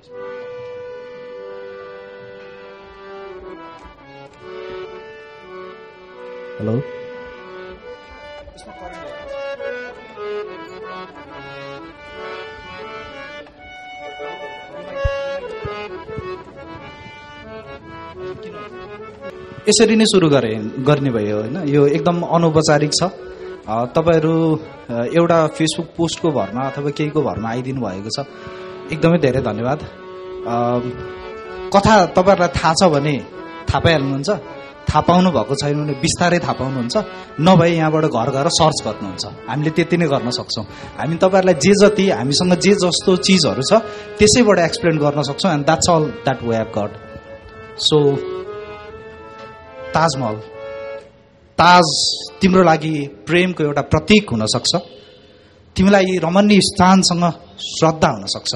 Hello, यसरी नै सुरु गर्ने भयो होइन। यो एकदम अनौपचारिक छ। तपाईहरू एउटा फेसबुक पोस्टको भरमा अथवा केहीको भरमा आइदिनु भएको छ, एकदमै धेरै धन्यवाद। कथा तपाईहरुलाई थाहा छ भने थाहा पाइहाल्नुहुन्छ, थाहा पाउनु भएको छैन भने बिस्तारै थाहा पाउनुहुन्छ, नभए यहाँबाट घर गएर सर्च गर्नुहुन्छ। हामीले त्यति नै गर्न सक्छौँ। हामी तपाईहरुलाई जे जति हामीसँग जे जस्तो चिजहरू छ त्यसैबाट एक्सप्लेन गर्न सक्छौँ। And that's all that we have got. सो ताजमहल, ताज तिम्रो लागि प्रेमको एउटा प्रतीक हुन सक्छ, तिमीलाई रमणीय स्थानसँग श्रद्धा हुन सक्छ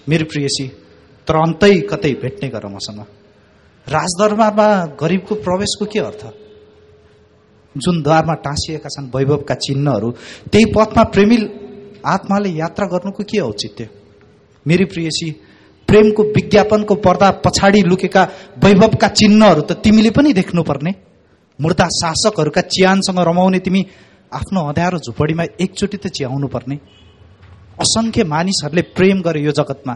मेरो प्रियसी, तर अन्तै कतै भेट्ने गर मसँग। राजदरबारमा गरिबको प्रवेशको के अर्थ? जुन द्वारमा टाँसिएका छन् वैभवका चिन्हहरू, त्यही पथमा प्रेमी आत्माले यात्रा गर्नुको के औचित्य? मेरी प्रियसी, प्रेमको विज्ञापनको पर्दा पछाडि लुकेका वैभवका चिन्हहरू त तिमीले पनि देख्नुपर्ने। मुर्दा शासकहरूका चियानसँग रमाउने तिमी आफ्नो अँध्यारो झुपडीमा एकचोटि त चियाउनु पर्ने। असंख्य मानिसहरूले प्रेम गरे यो जगतमा,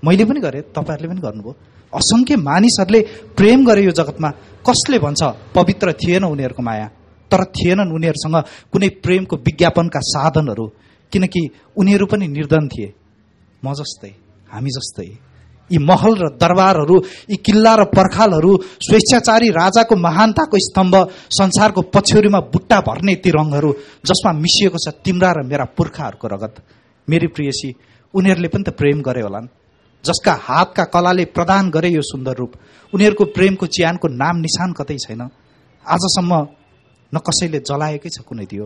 मैले पनि गरेँ, तपाईहरूले पनि गर्नुभयो। असंख्य मानिसहरूले प्रेम गरे यो जगतमा। कसले भन्छ पवित्र थिएन उनीहरूको माया? तर थिएनन् उनीहरूसँग कुनै प्रेमको विज्ञापनका साधनहरू, किनकि उनीहरू पनि निर्धन थिए, म जस्तै, हामी जस्तै। यी महल र दरबारहरू, यी किल्ला र पर्खालहरू, स्वेच्छाचारी राजाको महानताको स्तम्भ, संसारको पछ्यौरीमा बुट्टा भर्ने ती रङहरू जसमा मिसिएको छ तिम्रा र मेरा पुर्खाहरूको रगत। मेरी प्रियसी, उनीहरूले पनि त प्रेम गरे होलान्, जसका हातका कलाले प्रदान गरे यो सुन्दर रूप। उनीहरूको प्रेमको चियानको नाम निशान कतै छैन। आजसम्म न कसैले जलाएकै छ कुनै दियो।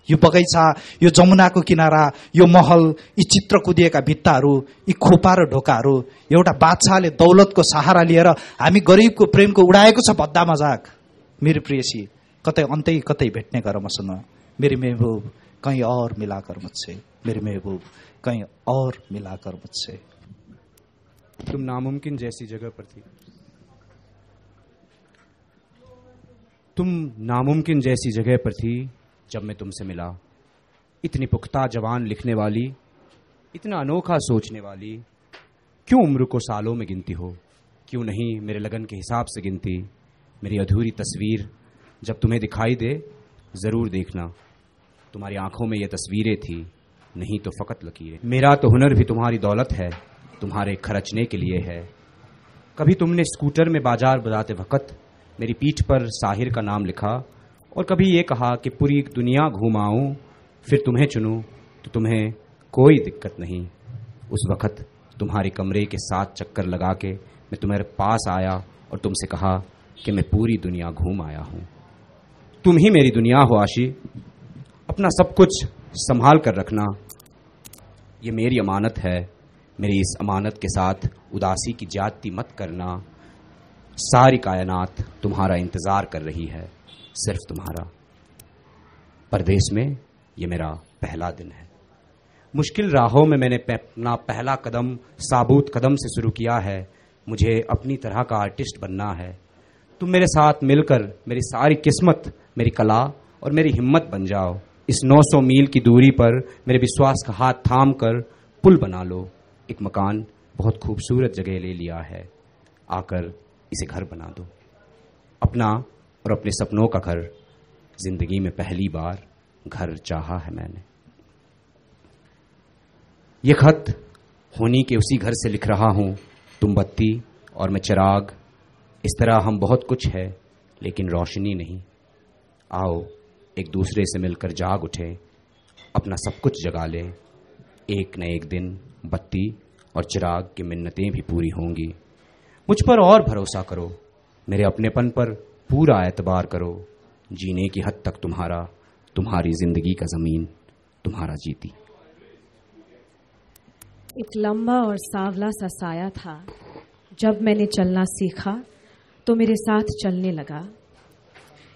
यो बगैँचा, यो जमुनाको किनारा, यो महल, यी चित्र कुदिएका भित्ताहरू, यी खोपा र ढोकाहरू, एउटा बादशाहले दौलतको सहारा लिएर हामी गरिबको प्रेमको उडाएको छ भद्दा मजाक। मेरी प्रियसी, कतै अन्तै कतै भेट्ने गर मसँग। मेरी महबूब कहीं और मिलाकर मुझसे, मेरी महबूब कहीं और मिलाकर मुझसे। तुम नामुमकिन जैसी जगह पर थी, तुम नामुमकिन जैसी जगह पर थी जब मैं तुमसे मिला। इतनी पुख्ता जवान लिखने वाली, इतना अनोखा सोचने वाली, क्यों उम्र को सालों में गिनती हो? क्यों नहीं मेरे लगन के हिसाब से गिनती? मेरी अधूरी तस्वीर जब तुम्हें दिखाई दे जरूर देखना। तुम्हारी आंखों में ये तस्वीरें थी, नहीं तो फकत लकीरें। मेरा तो हुनर भी तुम्हारी दौलत है, तुम्हारे खर्चने के लिए है। कभी तुमने स्कूटर में बाजार बजाते वक्त मेरी पीठ पर साहिर का नाम लिखा, और कभी ये कहा कि पूरी दुनिया घूमाऊं फिर तुम्हें चुनूं तो तुम्हें कोई दिक्कत नहीं। उस वक्त तुम्हारे कमरे के 7 चक्कर लगा के मैं तुम्हारे पास आया और तुमसे कहा कि मैं पूरी दुनिया घूम आया हूं। तुम ही मेरी दुनिया हो आशी, अपना सब कुछ संभाल कर रखना, ये मेरी अमानत है। मेरी इस अमानत के साथ उदासी की ज्यादती मत करना। सारी कायनात तुम्हारा इंतजार कर रही है, सिर्फ तुम्हारा। परदेश में ये मेरा पहला दिन है। मुश्किल राहों में मैंने अपना पहला कदम साबुत कदम से शुरू किया है। मुझे अपनी तरह का आर्टिस्ट बनना है। तुम मेरे साथ मिलकर मेरी सारी किस्मत, मेरी कला और मेरी हिम्मत बन जाओ। इस 900 मील की दूरी पर मेरे विश्वास का हाथ थाम कर पुल बना लो। एक मकान बहुत खूबसूरत जगह ले लिया है, आकर इसे घर बना दो। अपना और अपने सपनों का घर। जिंदगी में पहली बार घर चाहा है मैंने। ये खत होनी के उसी घर से लिख रहा हूं। तुम बत्ती और मैं चिराग, इस तरह हम बहुत कुछ है लेकिन रोशनी नहीं। आओ एक दूसरे से मिलकर जाग उठे, अपना सब कुछ जगा ले। एक न एक दिन बत्ती और चिराग की मिन्नतें भी पूरी होंगी। मुझ पर और भरोसा करो, मेरे अपनेपन पर पूरा एतबार करो। जीने की हद तक तुम्हारा, तुम्हारी जिंदगी का जमीन तुम्हारा जीती। एक लंबा और सांवला सा साया था। जब मैंने चलना सीखा तो मेरे साथ चलने लगा।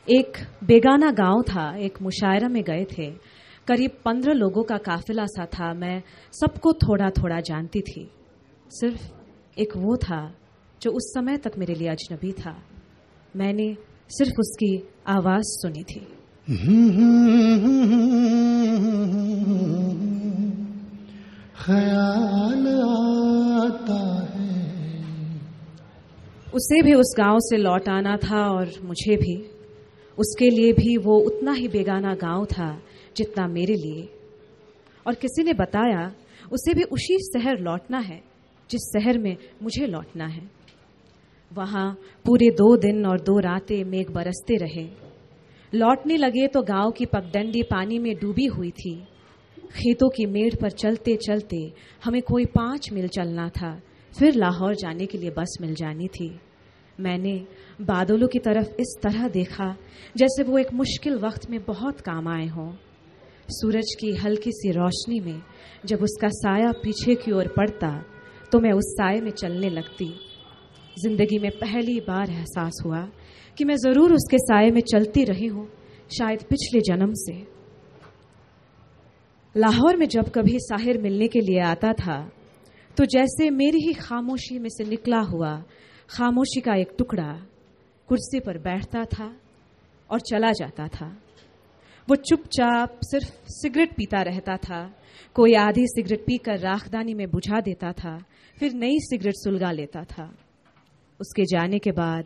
एक बेगाना गांव था, एक मुशायरा में गए थे। करीब 15 लोगों का काफिला सा था। मैं सबको थोड़ा थोड़ा जानती थी। सिर्फ एक वो था जो उस समय तक मेरे लिए अजनबी था। मैंने सिर्फ उसकी आवाज सुनी थी। ख्याल आता है। उसे भी उस गांव से लौट आना था और मुझे भी। उसके लिए भी वो उतना ही बेगाना गांव था जितना मेरे लिए। और किसी ने बताया उसे भी उसी शहर लौटना है जिस शहर में मुझे लौटना है। वहां पूरे 2 दिन और 2 रातें मेघ बरसते रहे। लौटने लगे तो गांव की पगडंडी पानी में डूबी हुई थी। खेतों की मेड़ पर चलते चलते हमें कोई 5 मील चलना था, फिर लाहौर जाने के लिए बस मिल जानी थी। मैंने बादलों की तरफ इस तरह देखा जैसे वो एक मुश्किल वक्त में बहुत काम आए हों। सूरज की हल्की सी रोशनी में जब उसका साया पीछे की ओर पड़ता तो मैं उस साये में चलने लगती। जिंदगी में पहली बार एहसास हुआ कि मैं जरूर उसके साये में चलती रही हूं, शायद पिछले जन्म से। लाहौर में जब कभी साहिर मिलने के लिए आता था तो जैसे मेरी ही खामोशी में से निकला हुआ खामोशी का एक टुकड़ा कुर्सी पर बैठता था और चला जाता था। वो चुपचाप सिर्फ सिगरेट पीता रहता था। कोई आधी सिगरेट पीकर राखदानी में बुझा देता था, फिर नई सिगरेट सुलगा लेता था। उसके जाने के बाद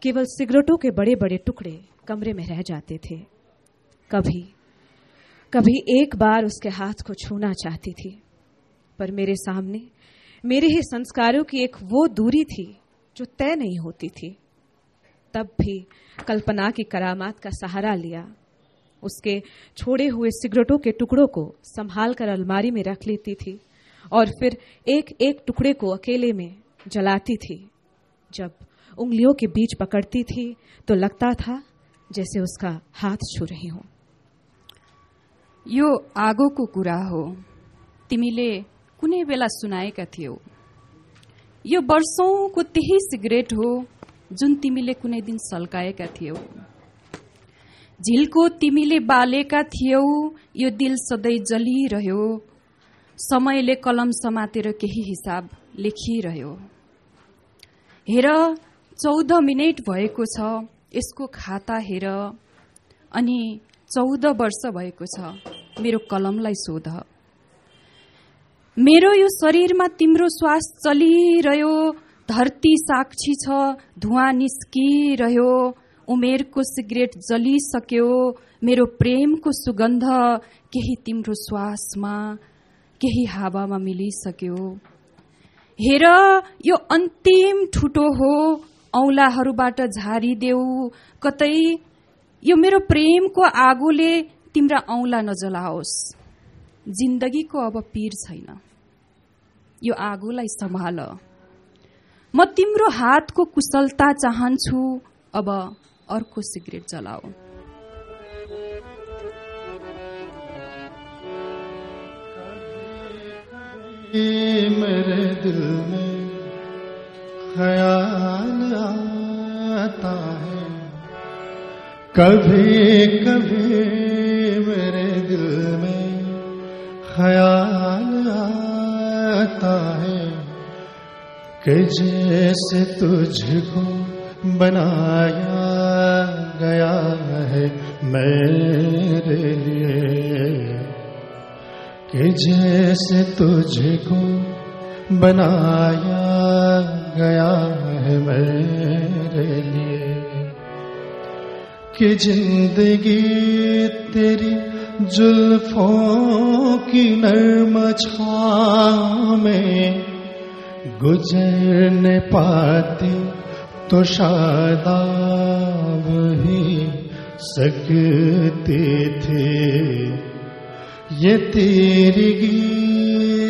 केवल सिगरेटों के बड़े बड़े टुकड़े कमरे में रह जाते थे। कभी एक बार उसके हाथ को छूना चाहती थी, पर मेरे सामने मेरे ही संस्कारों की एक वो दूरी थी जो तय नहीं होती थी। तब भी कल्पना की करामात का सहारा लिया। उसके छोड़े हुए सिगरेटों के टुकड़ों को संभाल कर अलमारी में रख लेती थी और फिर एक एक टुकड़े को अकेले में जलाती थी। जब उंगलियों के बीच पकड़ती थी तो लगता था जैसे उसका हाथ छू रही हो। यो आगोको कुरा हो, तिमीले कुनै बेला सुनाएका थियौ। यो वर्षौंको त्यही सिगरेट हो जुन तिमीले कुनै दिन सल्काएका थियौ। झिल्को तिमीले बालेका थियौ, यो दिल सधैँ जलिरह्यो। समयले कलम समातेर केही हिसाब लेखिरह्यो। हेर 14 मिनेट भएको छ, यसको खाता हेर। अनि 14 वर्ष भएको छ, मेरो कलमलाई सोध। मेरो यो शरीरमा तिम्रो श्वास चलिरह्यो। धरती साक्षी छ, धुवाँ निस्किरह्यो। उमेरको सिगरेट जलिसक्यो। मेरो प्रेमको सुगन्ध केही तिम्रो श्वासमा, केही हावामा मिलिसक्यो। हेर यो अन्तिम ठुटो हो, औंलाहरूबाट झारिदेऊ कतै। यो मेरो प्रेमको आगोले तिम्रा औंला नजलाओस्। जिन्दगीको अब पीर छैन, यो आगोलाई सम्हाल। म तिम्रो हातको कुशलता चाहन्छु, अब अर्को सिगरेट जलाऊ। मेरे दिल में ख्याल आता है, कभी कभी मेरे दिल में ख्याल आता है कि जैसे तुझको बनाया गया है मेरे लिए, कि जैसे तुझको बनाया गया है मेरे लिए, कि जिंदगी तेरी जुल्फों की नर्म छाँव में गुजरने पाती तो शादाब ही सकते थे। ये तेरी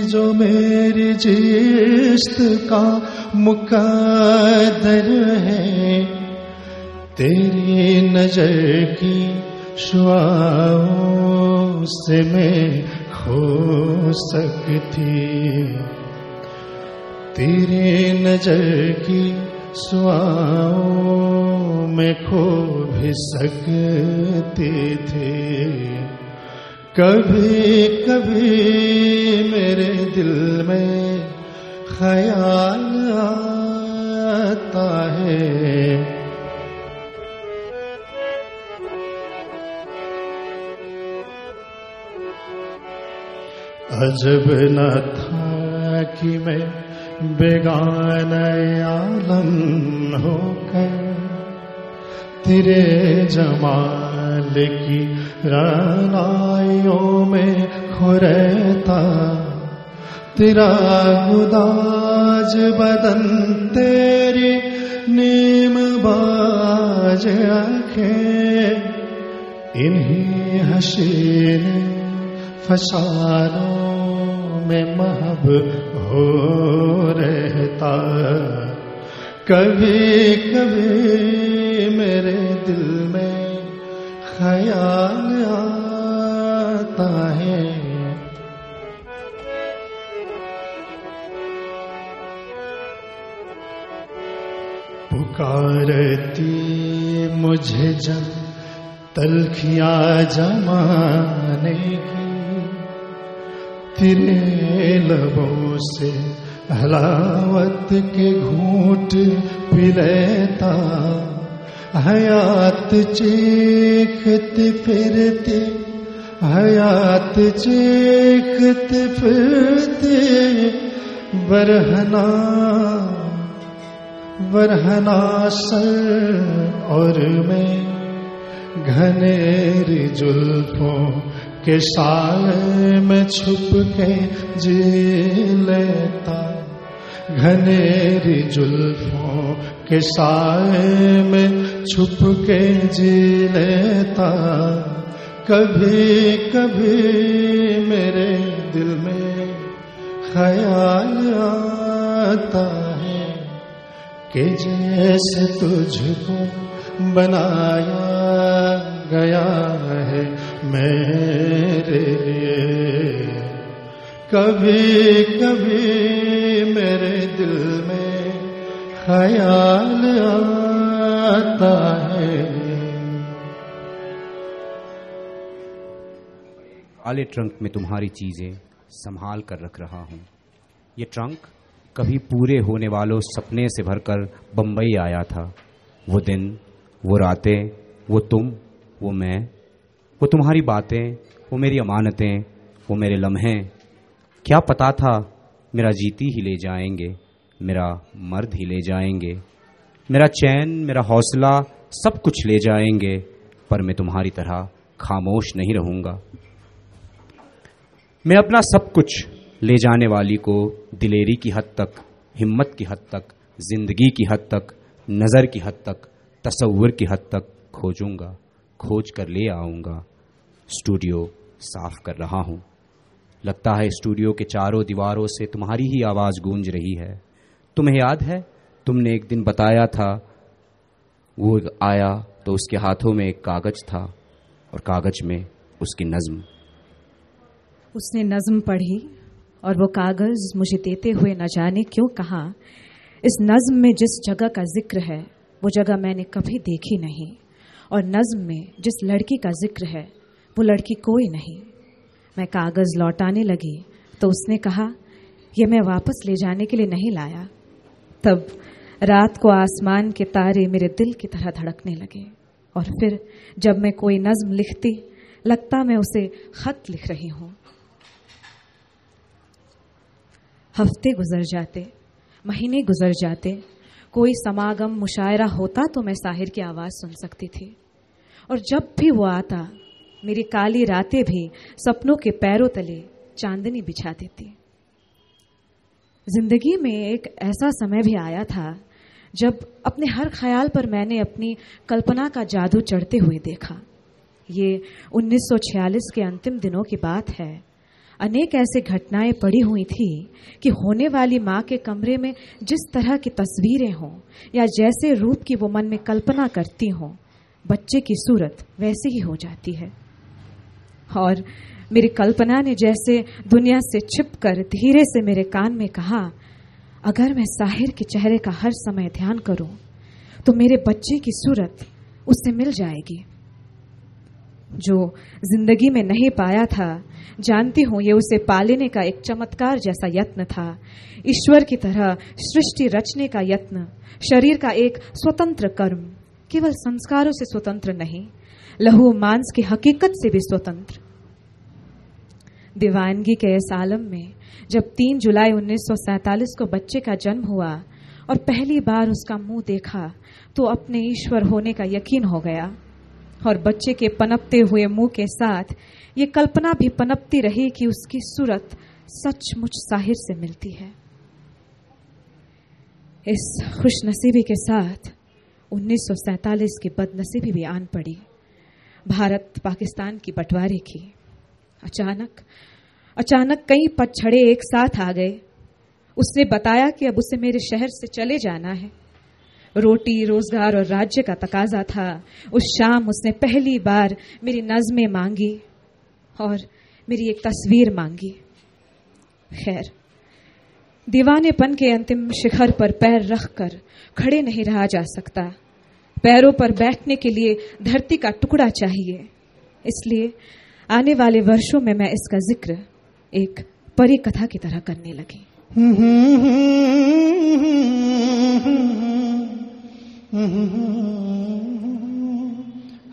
जो मेरी जिस्त का मुकद्दर है, तेरी नजर की शुआओं से मैं खो सकती। तेरी नजर की शुआओं में खो भी सकते थे। कभी कभी मेरे दिल में ख्याल आता है। अजब न था कि मैं बेगाना आलम होकर तेरे जमाल की रानाइयों में खो रहता। तेरा गुदाज बदन, तेरी नीम बाज आंखें, इन्हीं हसीन फसानों में महब हो रहता। कभी कभी मेरे दिल में ख्याल आता है। पुकारती मुझे जब तलखियां जमाने की, तेरे लबों से हलावत के घूंट पी लेता। हयात चीखती फिरती, हयात चीखती फिरती, बरहना बरहना सर और मैं घनेरी जुल्फों के साए में छुप के जी लेता। घनेरी जुल्फों के साए में छुप के जी लेता। कभी कभी मेरे दिल में ख्याल आता है कि जैसे तुझको बनाया गया है मेरे लिए। कभी कभी मेरे दिल में ख्याल आता है। काले ट्रंक में तुम्हारी चीजें संभाल कर रख रहा हूं। ये ट्रंक कभी पूरे होने वालों सपने से भरकर बंबई आया था। वो दिन, वो रातें, वो तुम, वो मैं, वो तुम्हारी बातें, वो मेरी अमानतें, वो मेरे लम्हे। क्या पता था मेरा जीती ही ले जाएंगे, मेरा मर्द ही ले जाएंगे, मेरा चैन, मेरा हौसला सब कुछ ले जाएंगे, पर मैं तुम्हारी तरह खामोश नहीं रहूंगा। मैं अपना सब कुछ ले जाने वाली को दिलेरी की हद तक, हिम्मत की हद तक, जिंदगी की हद तक, नजर की हद तक, तसव्वुर की हद तक खोजूंगा, खोज कर ले आऊंगा। स्टूडियो साफ कर रहा हूं। लगता है स्टूडियो के चारों दीवारों से तुम्हारी ही आवाज गूंज रही है। तुम्हें याद है, तुमने एक दिन बताया था, वो आया तो उसके हाथों में एक कागज था और कागज में उसकी नज्म। उसने नज्म पढ़ी और वो कागज मुझे देते हुए न जाने क्यों कहा, इस नज्म में जिस जगह का जिक्र है वो जगह मैंने कभी देखी नहीं, और नज्म में जिस लड़की का जिक्र है वो लड़की कोई नहीं। मैं कागज लौटाने लगी तो उसने कहा, ये मैं वापस ले जाने के लिए नहीं लाया। तब रात को आसमान के तारे मेरे दिल की तरह धड़कने लगे, और फिर जब मैं कोई नज्म लिखती लगता मैं उसे खत लिख रही हूं। हफ्ते गुजर जाते, महीने गुजर जाते, कोई समागम मुशायरा होता तो मैं साहिर की आवाज सुन सकती थी, और जब भी वो आता मेरी काली रातें भी सपनों के पैरों तले चांदनी बिछा देती। जिंदगी में एक ऐसा समय भी आया था जब अपने हर ख्याल पर मैंने अपनी कल्पना का जादू चढ़ते हुए देखा। ये 1946 के अंतिम दिनों की बात है। अनेक ऐसे घटनाएं पड़ी हुई थी कि होने वाली माँ के कमरे में जिस तरह की तस्वीरें हों या जैसे रूप की वो मन में कल्पना करती हों, बच्चे की सूरत वैसी ही हो जाती है। और मेरी कल्पना ने जैसे दुनिया से छिपकर धीरे से मेरे कान में कहा, अगर मैं साहिर के चेहरे का हर समय ध्यान करूं तो मेरे बच्चे की सूरत उससे मिल जाएगी। जो जिंदगी में नहीं पाया था, जानती हूं ये उसे पालेने का एक चमत्कार जैसा यत्न था, ईश्वर की तरह सृष्टि रचने का यत्न, शरीर का एक स्वतंत्र कर्म, केवल संस्कारों से स्वतंत्र नहीं, लहू मांस की हकीकत से भी स्वतंत्र। दीवानगी के इस आलम में जब 3 जुलाई 1947 को बच्चे का जन्म हुआ और पहली बार उसका मुंह देखा तो अपने ईश्वर होने का यकीन हो गया, और बच्चे के पनपते हुए मुंह के साथ ये कल्पना भी पनपती रही कि उसकी सूरत सचमुच साहिर से मिलती है। इस खुशनसीबी के साथ 1947 की बदनसीबी भी आन पड़ी, भारत पाकिस्तान की बंटवारे की। अचानक कई पतझड़े एक साथ आ गए। उसने बताया कि अब उसे मेरे शहर से चले जाना है। रोटी, रोजगार और राज्य का तकाजा था। उस शाम उसने पहली बार मेरी नज़्में मांगी और मेरी एक तस्वीर मांगी। खैर, दीवानेपन के अंतिम शिखर पर पैर रखकर खड़े नहीं रहा जा सकता। पैरों पर बैठने के लिए धरती का टुकड़ा चाहिए। इसलिए आने वाले वर्षों में मैं इसका जिक्र एक परी कथा की तरह करने लगी।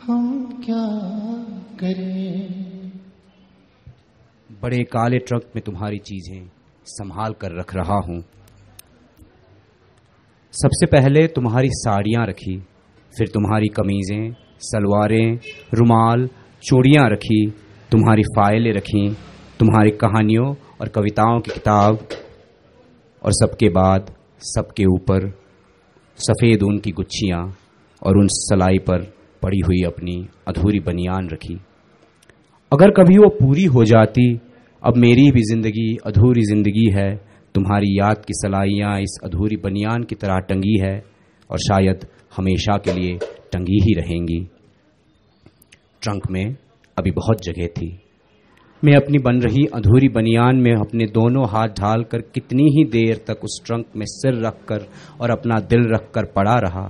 हम क्या करें? बड़े काले ट्रक में तुम्हारी चीजें संभाल कर रख रहा हूं। सबसे पहले तुम्हारी साड़ियां रखी, फिर तुम्हारी कमीजें, सलवारें, रुमाल, चूड़ियां रखी, तुम्हारी फाइलें रखी, तुम्हारी कहानियों और कविताओं की किताब, और सबके बाद सबके ऊपर सफ़ेद ऊन की गुच्छियां और उन सलाई पर पड़ी हुई अपनी अधूरी बनियान रखी। अगर कभी वो पूरी हो जाती, अब मेरी भी जिंदगी अधूरी जिंदगी है। तुम्हारी याद की सलाइयां इस अधूरी बनियान की तरह टंगी है और शायद हमेशा के लिए टंगी ही रहेंगी। ट्रंक में अभी बहुत जगह थी। मैं अपनी बन रही अधूरी बनियान में अपने दोनों हाथ ढालकर कितनी ही देर तक उस ट्रंक में सिर रखकर और अपना दिल रखकर पड़ा रहा।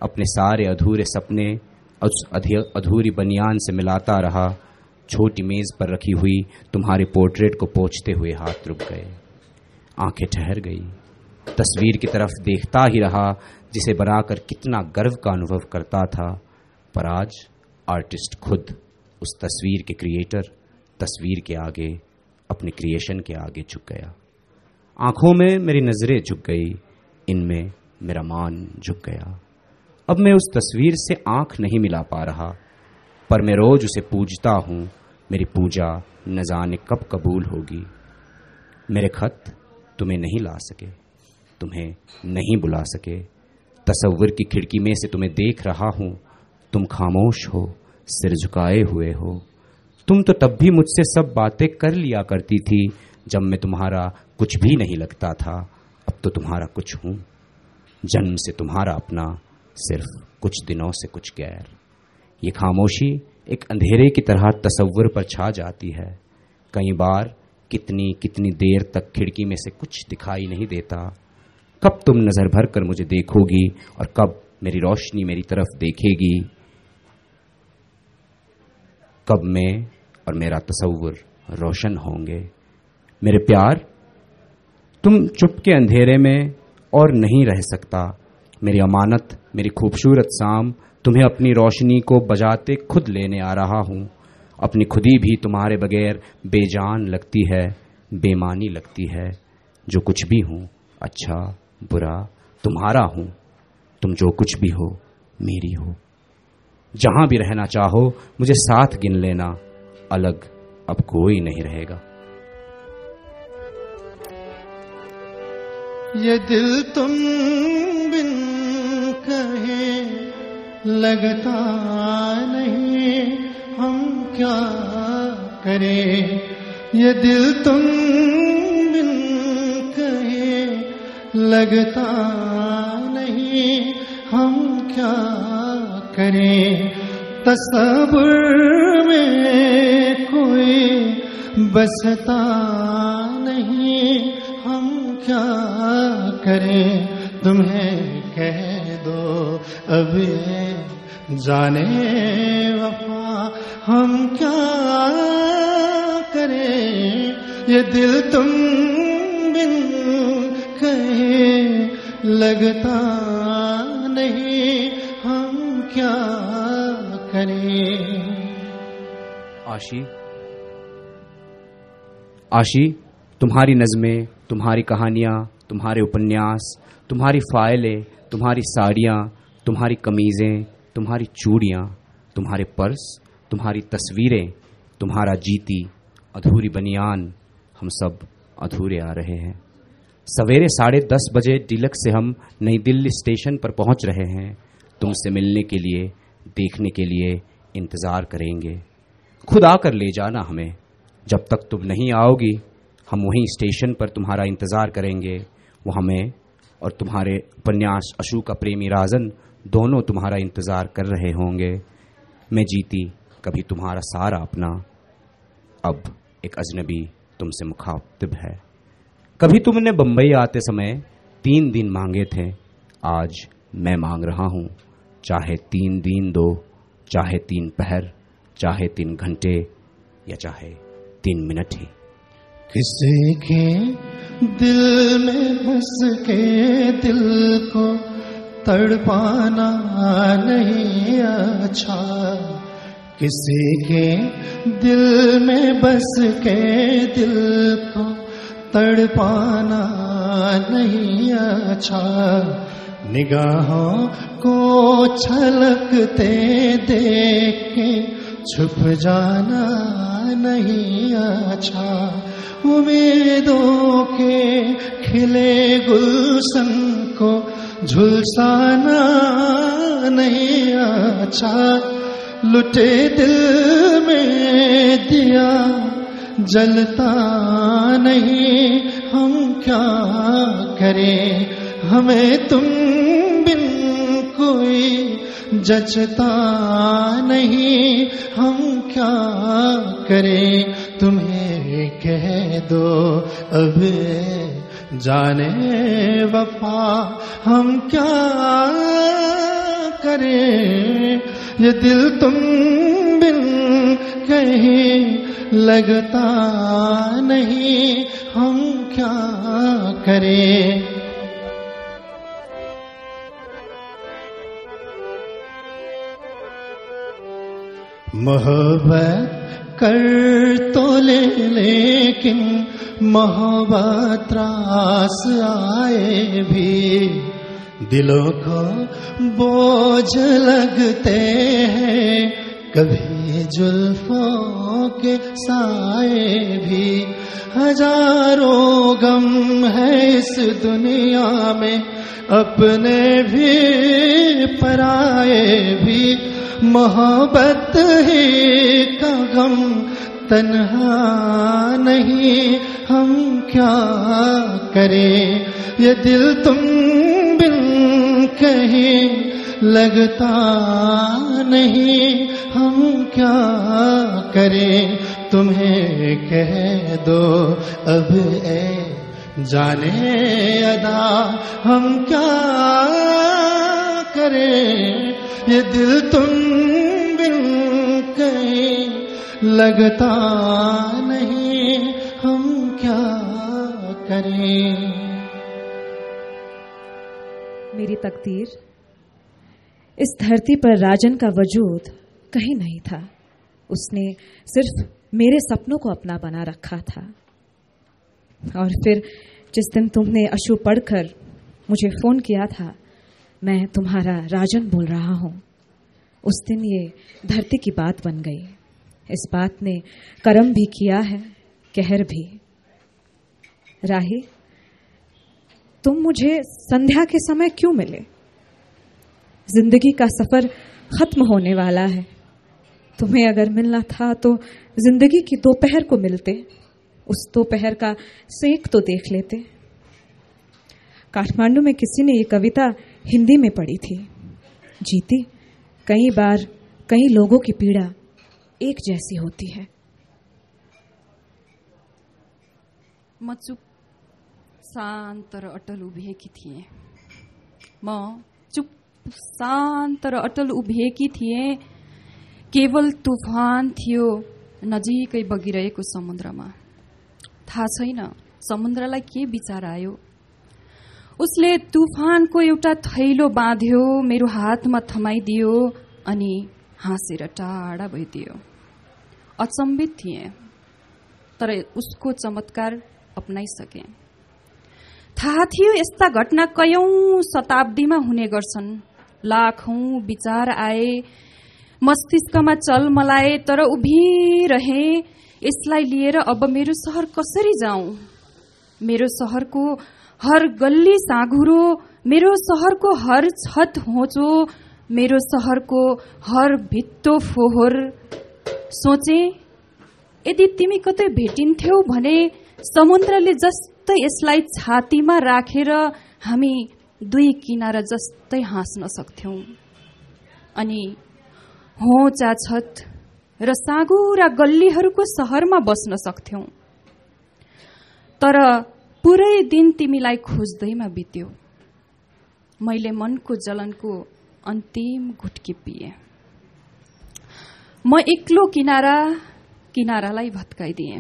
अपने सारे अधूरे सपने उस अधूरी बनियान से मिलाता रहा। छोटी मेज पर रखी हुई तुम्हारे पोर्ट्रेट को पोंछते हुए हाथ रुक गए, आंखें ठहर गई। तस्वीर की तरफ देखता ही रहा जिसे बनाकर कितना गर्व का अनुभव करता था। पर आज आर्टिस्ट खुद उस तस्वीर के क्रिएटर तस्वीर के आगे, अपने क्रिएशन के आगे झुक गया। आंखों में मेरी नजरें झुक गई, इनमें मेरा मान झुक गया। अब मैं उस तस्वीर से आंख नहीं मिला पा रहा, पर मैं रोज उसे पूजता हूं। मेरी पूजा न जाने कब कबूल होगी। मेरे खत तुम्हें नहीं ला सके, तुम्हें नहीं बुला सके। तसव्वुर की खिड़की में से तुम्हें देख रहा हूं। तुम खामोश हो, सिर झुकाए हुए हो। तुम तो तब भी मुझसे सब बातें कर लिया करती थी जब मैं तुम्हारा कुछ भी नहीं लगता था। अब तो तुम्हारा कुछ हूं, जन्म से तुम्हारा अपना, सिर्फ कुछ दिनों से कुछ गैर। ये खामोशी एक अंधेरे की तरह तसव्वुर पर छा जाती है। कई बार कितनी कितनी देर तक खिड़की में से कुछ दिखाई नहीं देता। कब तुम नजर भर कर मुझे देखोगी और कब मेरी रोशनी मेरी तरफ देखेगी। कब मैं और मेरा तसव्वुर रोशन होंगे। मेरे प्यार, तुम चुपके अंधेरे में और नहीं रह सकता। मेरी अमानत, मेरी खूबसूरत शाम, तुम्हें अपनी रोशनी को बजाते खुद लेने आ रहा हूं। अपनी खुदी भी तुम्हारे बगैर बेजान लगती है, बेमानी लगती है। जो कुछ भी हूं, अच्छा बुरा, तुम्हारा हूं। तुम जो कुछ भी हो, मेरी हो। जहां भी रहना चाहो मुझे साथ गिन लेना, अलग अब कोई नहीं रहेगा। ये दिल तुम बिन कहे लगता नहीं, हम क्या करें। ये दिल तुम बिन कहे लगता नहीं, हम क्या करें। तसव्वुर में कोई बसता नहीं, हम क्या करें। तुम्हें कह दो अब ये जाने वफा, हम क्या करें, ये दिल तुम बिन कहे लगता नहीं, हम क्या करें। आशी, तुम्हारी नज़में, तुम्हारी कहानियाँ, तुम्हारे उपन्यास, तुम्हारी फाइलें, तुम्हारी साड़ियाँ, तुम्हारी कमीज़ें, तुम्हारी चूड़ियाँ, तुम्हारे पर्स, तुम्हारी तस्वीरें, तुम्हारा जीती, अधूरी बनियान, हम सब अधूरे आ रहे हैं। सवेरे 10:30 बजे डीलक्स से हम नई दिल्ली स्टेशन पर पहुंच रहे हैं। तुमसे मिलने के लिए, देखने के लिए इंतज़ार करेंगे। खुद आकर ले जाना हमें। जब तक तुम नहीं आओगी, हम वहीं स्टेशन पर तुम्हारा इंतज़ार करेंगे। वो हमें और तुम्हारे उपन्यास अशू का प्रेमी राजन दोनों तुम्हारा इंतज़ार कर रहे होंगे। मैं जीती, कभी तुम्हारा सारा अपना, अब एक अजनबी तुमसे मुखातिब है। कभी तुमने बम्बई आते समय 3 दिन मांगे थे, आज मैं मांग रहा हूँ। चाहे 3 दिन दो, चाहे 3 पहर, चाहे 3 घंटे, या चाहे 3 मिनट ही। किसी के दिल में बस के दिल को तड़पाना नहीं अच्छा, किसी के दिल में बस के दिल को तड़पाना नहीं अच्छा, निगाहों को छलकते देख के छुप जाना नहीं अच्छा, उम्मीदों के खिले गुलशन को झुलसाना नहीं अच्छा, लुटे दिल में दिया जलता नहीं, हम क्या करें, हमें तुम बिन कोई जचता नहीं, हम क्या करें, तुम्हें कह दो अब जाने वफा, हम क्या करें, ये दिल तुम बिन कहीं लगता नहीं, हम क्या करें। मोहब्बत कर तो ले, लेकिन मोहब्बत रास आए भी, दिलों को बोझ लगते हैं, कभी जुल्फों के साए भी, हजारों गम है इस दुनिया में, अपने भी पराए भी, मोहब्बत ही का गम तन्हा नहीं, हम क्या करें, ये दिल तुम बिन कहीं लगता नहीं, हम क्या करें, तुम्हें कह दो अब जाने अदा, हम क्या करें, ये दिल तुम बिन कहीं लगता नहीं, हम क्या करें। मेरी तकदीर, इस धरती पर राजन का वजूद कहीं नहीं था। उसने सिर्फ मेरे सपनों को अपना बना रखा था। और फिर जिस दिन तुमने अशु पढ़कर मुझे फोन किया था, मैं तुम्हारा राजन बोल रहा हूं, उस दिन ये धरती की बात बन गई। इस बात ने करम भी किया है, कहर भी। राही, तुम मुझे संध्या के समय क्यों मिले? जिंदगी का सफर खत्म होने वाला है। तुम्हें अगर मिलना था तो जिंदगी की दोपहर को मिलते, उस दोपहर का सेक तो देख लेते। काठमांडू में किसी ने ये कविता हिंदी में पढ़ी थी, जीती, कई बार कई लोगों की पीड़ा एक जैसी होती है। म चुप शान्त र अटल उभिएकी थिएँ। म चुप शान्त र अटल उभिएकी थिएँ। केवल तुफान थियो नजिकै बगिरहेको समुद्रमा। थाहा छैन समुद्रलाई के विचार आयो। उसले तुफानको एउटा थैलो बाँध्यो, मेरो हातमा थमाइदियो अनि हाँसेर टाढा भइदियो। अचम्बित थिए तर उसको चमत्कार अपनाइसके। थाहा थियो यस्ता घटना कयौं शताब्दीमा हुने गर्छन्। लाखौं विचार आए, मस्तिष्कमा चलमलाए, तर उभिरहे यसलाई लिएर अब मेरो शहर कसरी जाऊं। मेरो शहरको हर गल्ली साँघुरो, मेरो शहरको हर छत होचो, मेरो शहरको हर भित्तो फोहोर। सोचे यदि तिमी कतै भेटिन्थ्यौ भने समुद्रले जस्तै यसलाई छातीमा राखेर हामी दुई किनारा जस्तै हाँस्न सक्थ्यौं अनि होचा छत र साँघुरा गल्लीहरूको शहरमा बस्न सक्थ्यौं। तर पुरै दिन तिमीलाई खोज्दैमा बित्यो। मैले मनको जलनको अन्तिम घुटकी पिए। म एक्लो किनारालाई भत्काइदिए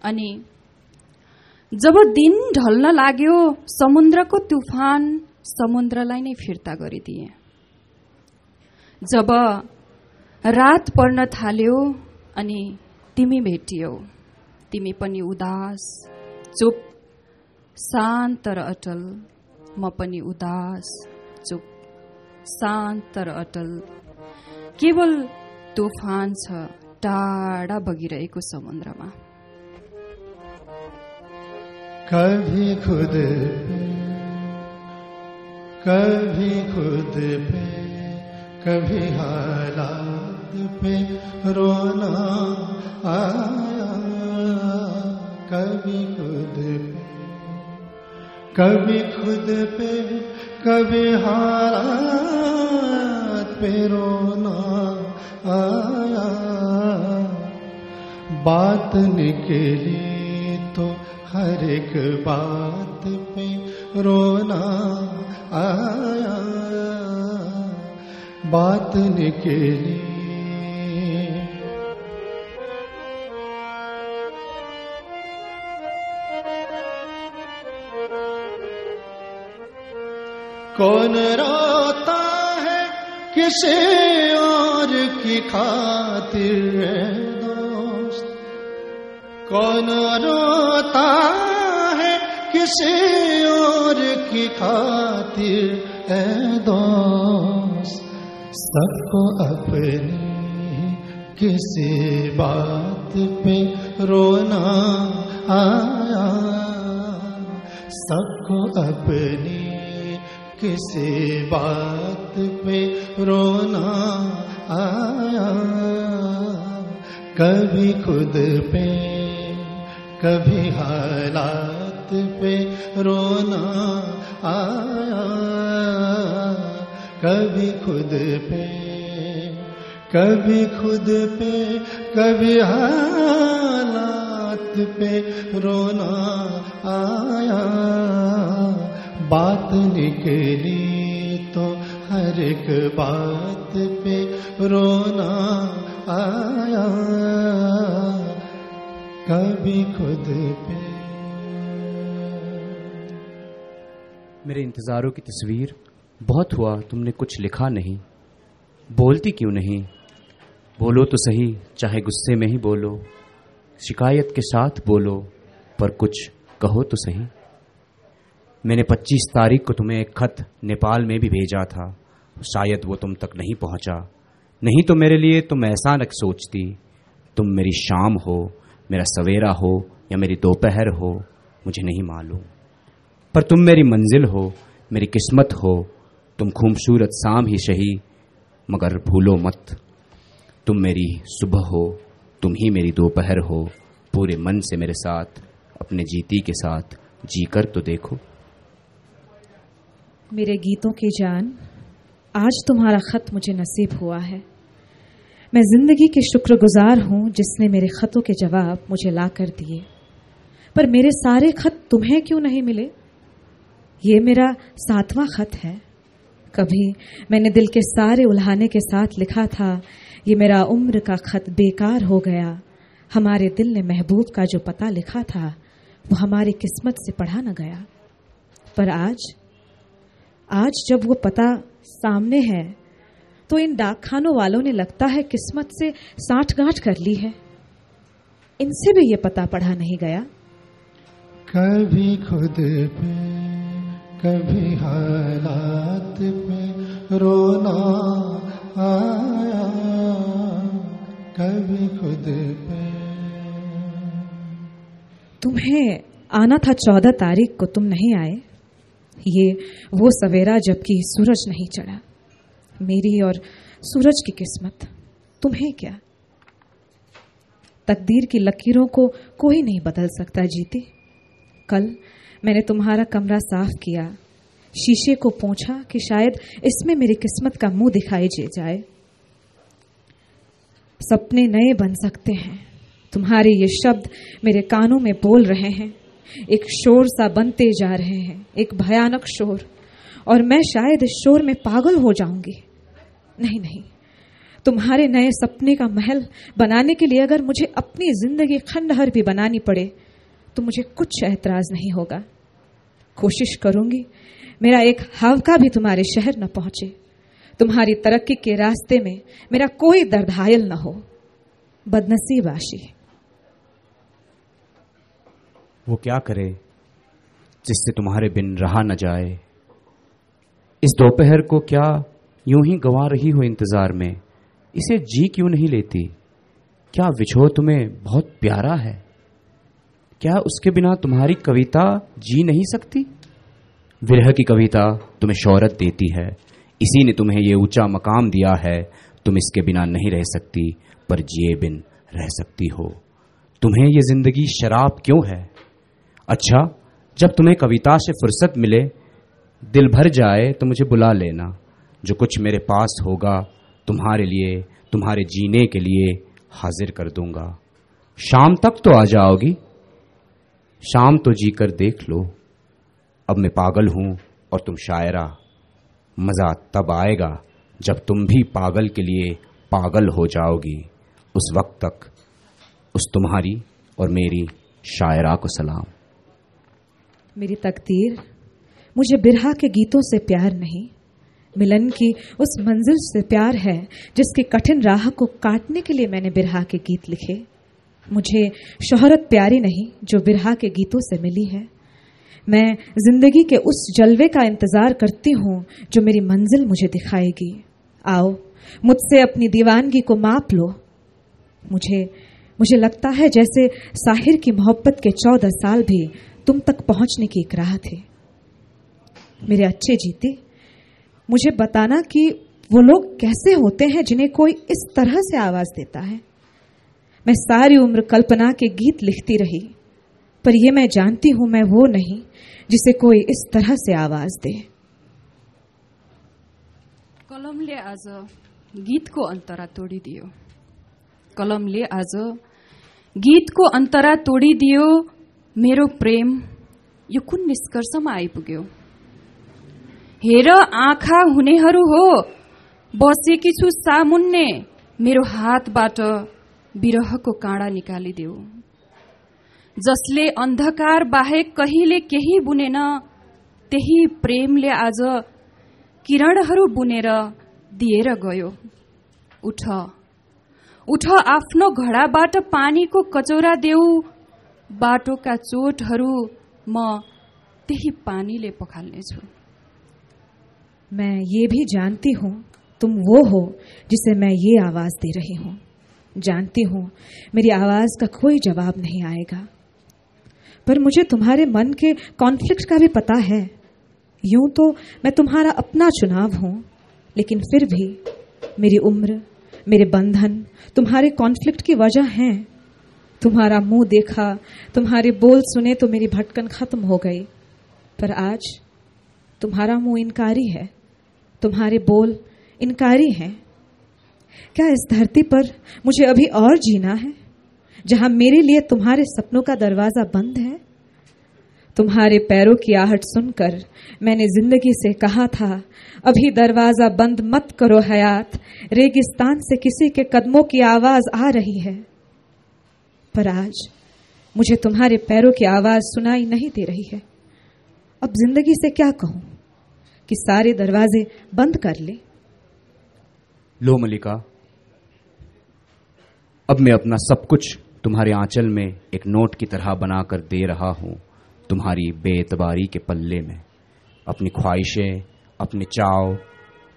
अनि जब दिन ढल्न लाग्यो समुद्रको तुफान समुद्रलाई नै फिर्ता गरिदिए। जब रात पर्न थाल्यो अनि तिमी भेटियौ, तिमी पनि उदास, चुप, शान्त र अटल। म पनि उदास, चुप, शान्त र अटल। केवल तुफान छ टाढा बगिरहेको समुद्रमा। कभी खुद पे कभी हालात पे रोना आया। कभी खुद पे कभी हालात पे रोना आया। बात निकली तो हर एक बात पे रोना आया। बात निकली कौन रोता है किसी और की खातिर दोस्त। कौन रोता है किसी और की खातिर है दोस्त। सबको अपनी किसी बात पे रोना आया। सबको अपनी किसी बात पे रोना आया। कभी खुद पे कभी हालात पे रोना आया। कभी खुद पे कभी हालात पे रोना आया। बात निकली तो हर एक बात पे रोना आया। कभी खुद पे। मेरे इंतजारों की तस्वीर बहुत हुआ, तुमने कुछ लिखा नहीं। बोलती क्यों नहीं? बोलो तो सही, चाहे गुस्से में ही बोलो, शिकायत के साथ बोलो, पर कुछ कहो तो सही। मैंने 25 तारीख को तुम्हें एक खत नेपाल में भी भेजा था, शायद वो तुम तक नहीं पहुंचा। नहीं तो मेरे लिए तुम ऐसा न सोचती। तुम मेरी शाम हो, मेरा सवेरा हो या मेरी दोपहर हो, मुझे नहीं मालूम, पर तुम मेरी मंजिल हो, मेरी किस्मत हो। तुम खूबसूरत शाम ही सही, मगर भूलो मत तुम मेरी सुबह हो, तुम ही मेरी दोपहर हो। पूरे मन से मेरे साथ, अपने जीती के साथ जी कर तो देखो। मेरे गीतों की जान, आज तुम्हारा खत मुझे नसीब हुआ है। मैं जिंदगी की शुक्रगुजार हूं जिसने मेरे खतों के जवाब मुझे ला कर दिए। पर मेरे सारे खत तुम्हें क्यों नहीं मिले? ये मेरा 7वां खत है। कभी मैंने दिल के सारे उल्हाने के साथ लिखा था, ये मेरा उम्र का खत बेकार हो गया। हमारे दिल ने महबूब का जो पता लिखा था वो हमारी किस्मत से पढ़ा न गया। पर आज जब वो पता सामने है तो इन डाकखानों वालों ने लगता है किस्मत से साठगांठ कर ली है। इनसे भी ये पता पढ़ा नहीं गया। कभी खुद पे कभी हालात पे रोना आया, कभी खुद पे। तुम्हें आना था 14 तारीख को, तुम नहीं आए। ये वो सवेरा जबकि सूरज नहीं चढ़ा। मेरी और सूरज की किस्मत, तुम्हें क्या। तकदीर की लकीरों को कोई नहीं बदल सकता जीती। कल मैंने तुम्हारा कमरा साफ किया, शीशे को पोंछा कि शायद इसमें मेरी किस्मत का मुंह दिखाई दे जाए। सपने नए बन सकते हैं, तुम्हारे ये शब्द मेरे कानों में बोल रहे हैं। एक शोर सा बनते जा रहे हैं, एक भयानक शोर, और मैं शायद इस शोर में पागल हो जाऊंगी। नहीं, तुम्हारे नए सपने का महल बनाने के लिए अगर मुझे अपनी जिंदगी खंडहर भी बनानी पड़े तो मुझे कुछ ऐतराज नहीं होगा। कोशिश करूंगी मेरा एक हावका भी तुम्हारे शहर न पहुंचे, तुम्हारी तरक्की के रास्ते में मेरा कोई दर्द हायल न हो। बदनसीब आशी। वो क्या करे जिससे तुम्हारे बिन रहा न जाए। इस दोपहर को क्या यूं ही गंवा रही हो इंतजार में, इसे जी क्यों नहीं लेती। क्या विछोह तुम्हें बहुत प्यारा है, क्या उसके बिना तुम्हारी कविता जी नहीं सकती। विरह की कविता तुम्हें शौहरत देती है, इसी ने तुम्हें ये ऊंचा मकाम दिया है। तुम इसके बिना नहीं रह सकती, पर जिए बिन रह सकती हो। तुम्हें ये जिंदगी शराब क्यों है। अच्छा, जब तुम्हें कविता से फुर्सत मिले, दिल भर जाए तो मुझे बुला लेना। जो कुछ मेरे पास होगा तुम्हारे लिए, तुम्हारे जीने के लिए हाजिर कर दूंगा। शाम तक तो आ जाओगी, शाम तो जी कर देख लो। अब मैं पागल हूं और तुम शायरा। मजा तब आएगा जब तुम भी पागल के लिए पागल हो जाओगी। उस वक्त तक उस तुम्हारी और मेरी शायरा को सलाम। मेरी तकदीर, मुझे बिरहा के गीतों से प्यार नहीं, मिलन की उस मंजिल से प्यार है जिसकी कठिन राह को काटने के लिए मैंने बिरहा के गीत लिखे। मुझे शोहरत प्यारी नहीं जो बिरहा के गीतों से मिली है। मैं जिंदगी के उस जलवे का इंतजार करती हूं जो मेरी मंजिल मुझे दिखाएगी। आओ मुझसे अपनी दीवानगी को माप लो। मुझे लगता है जैसे साहिर की मोहब्बत के 14 साल भी तुम तक पहुंचने की एक राह थे। मेरे अच्छे जीते, मुझे बताना कि वो लोग कैसे होते हैं जिन्हें कोई इस तरह से आवाज देता है। मैं सारी उम्र कल्पना के गीत लिखती रही, पर यह मैं जानती हूं मैं वो नहीं जिसे कोई इस तरह से आवाज दे। कलमले आज गीतको अन्तरा तोडिदियो, कलमले आज गीतको अन्तरा तोडिदियो। मेरो प्रेम यो कुन निष्कर्षमा आइपुग्यो। हेर आँखा हुनेहरू हो, बसेकी छु सामुन्ने। मेरो हातबाट बिरहको काँडा निकालिदेऊ। जसले अन्धकार बाहेक कहिले केही बुनेन, त्यही प्रेमले आज किरणहरू बुनेर दिएर गयो। उठ आफ्नो घडाबाट पानीको कचौरा देऊ। बाटोका चोटहरू म त्यही पानीले पखाल्नेछु। मैं ये भी जानती हूं तुम वो हो जिसे मैं ये आवाज दे रही हूं। जानती हूं मेरी आवाज का कोई जवाब नहीं आएगा, पर मुझे तुम्हारे मन के कॉन्फ्लिक्ट का भी पता है। यूं तो मैं तुम्हारा अपना चुनाव हूं, लेकिन फिर भी मेरी उम्र, मेरे बंधन तुम्हारे कॉन्फ्लिक्ट की वजह हैं। तुम्हारा मुंह देखा, तुम्हारे बोल सुने तो मेरी भटकन खत्म हो गई, पर आज तुम्हारा मुंह इनकारी है, तुम्हारे बोल इनकारी हैं। क्या इस धरती पर मुझे अभी और जीना है जहां मेरे लिए तुम्हारे सपनों का दरवाजा बंद है। तुम्हारे पैरों की आहट सुनकर मैंने जिंदगी से कहा था, अभी दरवाजा बंद मत करो हयात, रेगिस्तान से किसी के कदमों की आवाज आ रही है। पर आज मुझे तुम्हारे पैरों की आवाज सुनाई नहीं दे रही है। अब जिंदगी से क्या कहूं कि सारे दरवाजे बंद कर ले। लो मलिका, अब मैं अपना सब कुछ तुम्हारे आंचल में एक नोट की तरह बनाकर दे रहा हूं, तुम्हारी बेएतबारी के पल्ले में। अपनी ख्वाहिशें, अपने चाव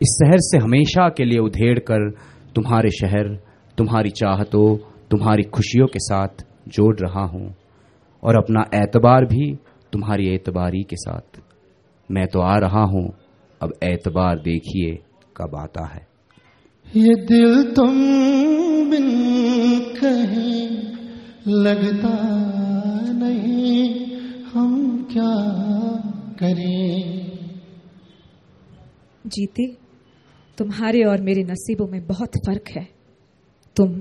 इस शहर से हमेशा के लिए उधेड़ कर तुम्हारे शहर, तुम्हारी चाहतों, तुम्हारी खुशियों के साथ जोड़ रहा हूं, और अपना एतबार भी तुम्हारी एतबारी के साथ। मैं तो आ रहा हूं, अब एतबार देखिए कब आता है। ये दिल तुम बिन कहे लगता नहीं, हम क्या करें। जीती, तुम्हारे और मेरे नसीबों में बहुत फर्क है। तुम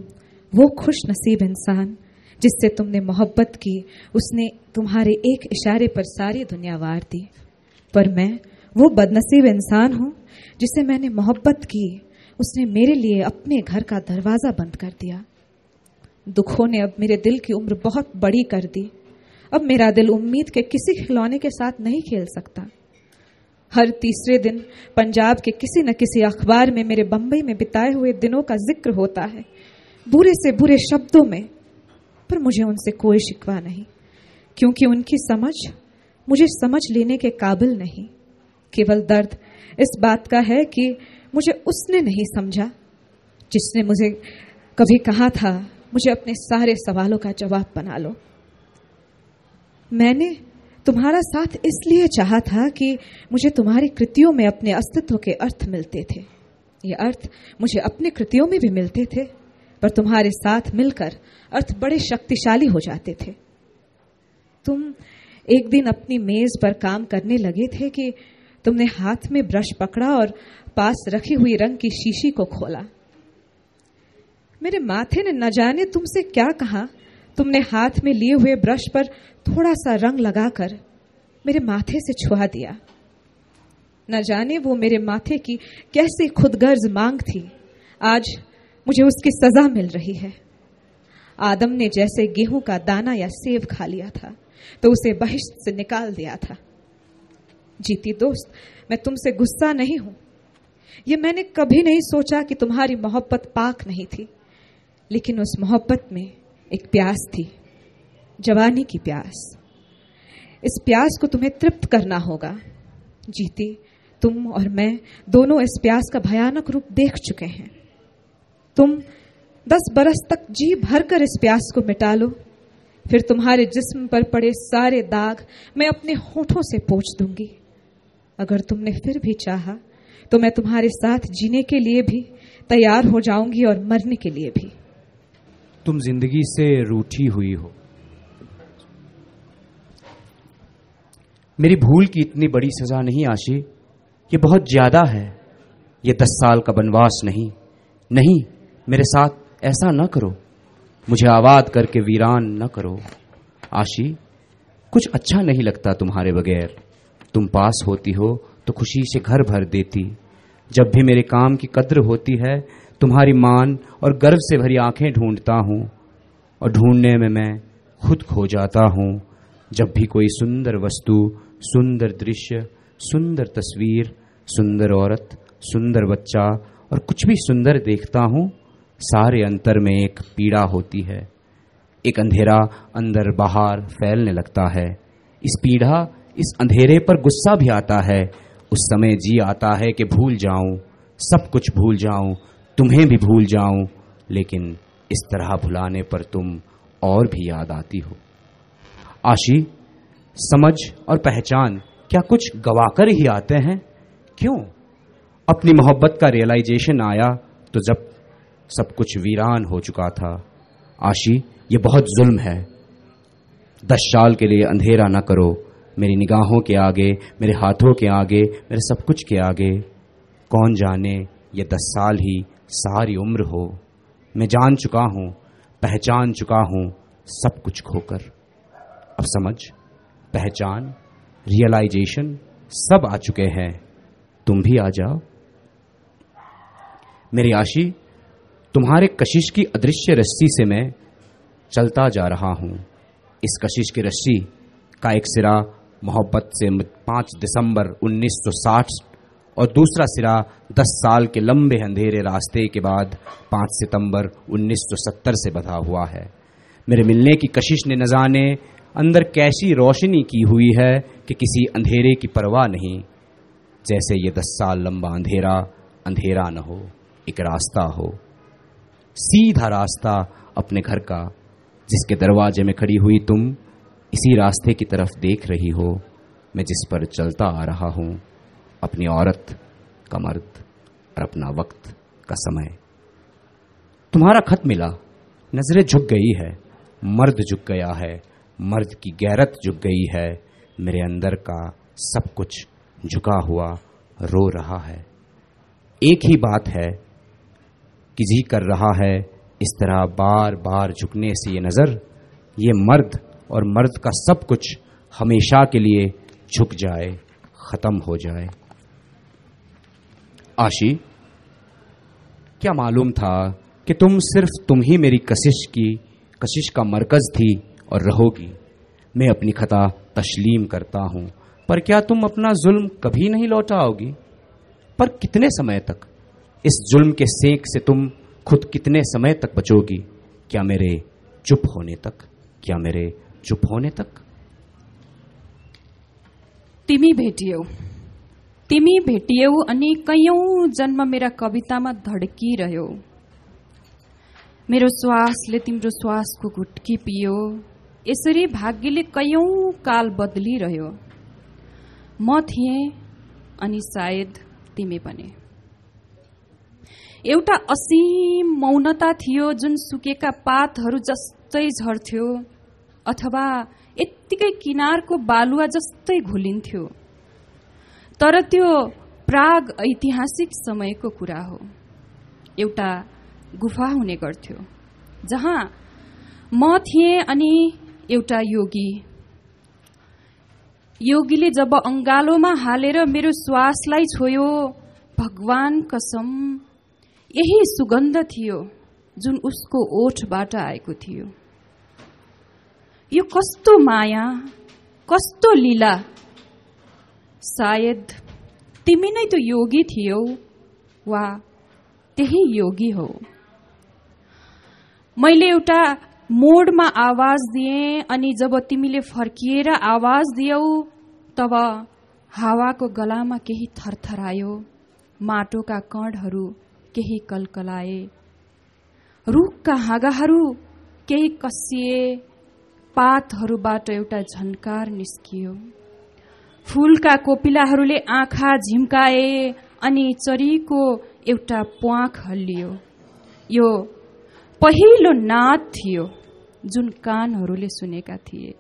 वो खुश नसीब इंसान जिससे तुमने मोहब्बत की, उसने तुम्हारे एक इशारे पर सारी दुनिया वार दी। पर मैं वो बदनसीब इंसान हूं जिसे मैंने मोहब्बत की, उसने मेरे लिए अपने घर का दरवाजा बंद कर दिया। दुखों ने अब मेरे दिल की उम्र बहुत बड़ी कर दी। अब मेरा दिल उम्मीद के किसी खिलौने के साथ नहीं खेल सकता। हर तीसरे दिन पंजाब के किसी न किसी अखबार में मेरे बंबई में बिताए हुए दिनों का जिक्र होता है, बुरे से बुरे शब्दों में। पर मुझे उनसे कोई शिकवा नहीं, क्योंकि उनकी समझ मुझे समझ लेने के काबिल नहीं। केवल दर्द इस बात का है कि मुझे उसने नहीं समझा जिसने मुझे कभी कहा था, मुझे अपने सारे सवालों का जवाब बना लो। मैंने तुम्हारा साथ इसलिए चाहा था कि मुझे तुम्हारी कृतियों में अपने अस्तित्व के अर्थ मिलते थे। ये अर्थ मुझे अपनी कृतियों में भी मिलते थे, पर तुम्हारे साथ मिलकर अर्थ बड़े शक्तिशाली हो जाते थे। तुम एक दिन अपनी मेज पर काम करने लगे थे कि तुमने हाथ में ब्रश पकड़ा और पास रखी हुई रंग की शीशी को खोला। मेरे माथे ने न जाने तुमसे क्या कहा, तुमने हाथ में लिए हुए ब्रश पर थोड़ा सा रंग लगाकर मेरे माथे से छुआ दिया। न जाने वो मेरे माथे की कैसी खुदगर्ज मांग थी, आज मुझे उसकी सजा मिल रही है। आदम ने जैसे गेहूं का दाना या सेब खा लिया था तो उसे बहिश्त से निकाल दिया था। जीती दोस्त, मैं तुमसे गुस्सा नहीं हूं। ये मैंने कभी नहीं सोचा कि तुम्हारी मोहब्बत पाक नहीं थी, लेकिन उस मोहब्बत में एक प्यास थी, जवानी की प्यास। इस प्यास को तुम्हें तृप्त करना होगा। जीती, तुम और मैं दोनों इस प्यास का भयानक रूप देख चुके हैं। तुम 10 बरस तक जी भरकर इस प्यास को मिटा लो, फिर तुम्हारे जिस्म पर पड़े सारे दाग मैं अपने होठों से पोंछ दूंगी। अगर तुमने फिर भी चाहा तो मैं तुम्हारे साथ जीने के लिए भी तैयार हो जाऊंगी और मरने के लिए भी। तुम जिंदगी से रूठी हुई हो। मेरी भूल की इतनी बड़ी सजा नहीं आशी, ये बहुत ज्यादा है। ये 10 साल का वनवास नहीं। नहीं, मेरे साथ ऐसा न करो, मुझे आबाद करके वीरान न करो। आशी, कुछ अच्छा नहीं लगता तुम्हारे बगैर। तुम पास होती हो तो खुशी से घर भर देती। जब भी मेरे काम की कद्र होती है, तुम्हारी मान और गर्व से भरी आंखें ढूंढता हूं, और ढूंढने में मैं खुद खो जाता हूं। जब भी कोई सुंदर वस्तु, सुंदर दृश्य, सुंदर तस्वीर, सुंदर औरत, सुंदर बच्चा और कुछ भी सुंदर देखता हूं, सारे अंतर में एक पीड़ा होती है। एक अंधेरा अंदर बाहर फैलने लगता है। इस पीड़ा, इस अंधेरे पर गुस्सा भी आता है। उस समय जी आता है कि भूल जाऊं, सब कुछ भूल जाऊं, तुम्हें भी भूल जाऊं, लेकिन इस तरह भुलाने पर तुम और भी याद आती हो। आशी, समझ और पहचान क्या कुछ गवाकर ही आते हैं? क्यों? अपनी मोहब्बत का रियलाइजेशन आया तो जब सब कुछ वीरान हो चुका था। आशी, ये बहुत जुल्म है। 10 साल के लिए अंधेरा न करो मेरी निगाहों के आगे, मेरे हाथों के आगे, मेरे सब कुछ के आगे। कौन जाने ये 10 साल ही सारी उम्र हो। मैं जान चुका हूं, पहचान चुका हूं सब कुछ खोकर। अब समझ, पहचान, रियलाइजेशन सब आ चुके हैं। तुम भी आ जाओ। मेरी आशी, तुम्हारे कशिश की अदृश्य रस्सी से मैं चलता जा रहा हूं। इस कशिश की रस्सी का एक सिरा मोहब्बत से 5 दिसंबर 1960 और दूसरा सिरा 10 साल के लंबे अंधेरे रास्ते के बाद 5 सितंबर 1970 से बंधा हुआ है। मेरे मिलने की कशिश ने न जाने अंदर कैसी रोशनी की हुई है कि किसी अंधेरे की परवाह नहीं, जैसे ये 10 साल लंबा अंधेरा अंधेरा न हो, एक रास्ता हो, सीधा रास्ता अपने घर का, जिसके दरवाजे में खड़ी हुई तुम इसी रास्ते की तरफ देख रही हो, मैं जिस पर चलता आ रहा हूं, अपनी औरत का मर्द और अपना वक्त का समय। तुम्हारा खत मिला, नजरें झुक गई है, मर्द झुक गया है, मर्द की गैरत झुक गई है, मेरे अंदर का सब कुछ झुका हुआ रो रहा है। एक ही बात है कि जी कर रहा है इस तरह बार बार झुकने से ये नजर, ये मर्द और मर्द का सब कुछ हमेशा के लिए झुक जाए, खत्म हो जाए। आशी, क्या मालूम था कि तुम ही मेरी कशिश का मरकज थी और रहोगी। मैं अपनी खता तस्लीम करता हूं, पर क्या तुम अपना जुल्म कभी नहीं लौटाओगी? पर कितने समय तक? इस जुल्म के सेक से तुम खुद कितने समय तक बचोगी? क्या मेरे चुप होने तक? क्या मेरे चुप होने तक? तिमी भेटियौ अनि कैयौं जन्म मेरा कवितामा धड्किरह्यो। मेरो श्वासले तिम्रो श्वासको घुट्की पियो। यसरी भाग्यले कैयौं काल बदलिरह्यो। म थिएँ अनि सायद तिमी पनि। एउटा असीम मौनता थियो जुन सुकेका पातहरू जस्तै झर्थ्यो अथवा यत्तिकै किनारको बालुवा जस्तै घुलिन्थ्यो। तर त्यो प्राग ऐतिहासिक समयको कुरा हो। एउटा गुफा हुने गर्थ्यो जहाँ म थिएँ अनि एउटा योगीले जब अंगालोमा हालेर मेरो श्वासलाई छोयो, भगवान कसम यही सुगन्ध थियो जुन उसको ओठबाट आएको थियो। यो कस्तो माया, कस्तो लीला। सायद तिमी नै त योगी थियौ वा त्यही योगी हो। मैले एउटा मोडमा आवाज दिएँ अनि जब तिमीले फर्किएर आवाज दियौ तब हावाको गलामा केही थरथरायो, माटोका कणहरू केही कलकलाए, रुखका हाँगाहरू केही कसिए, पातहरूबाट एउटा झन्कार निस्कियो, फूलका कोपिलाहरूले आँखा झिम्काए अनि चरीको एउटा प्वाख हल्लियो। यो पहिलो नाद थियो जुन कानहरूले सुनेका थिए।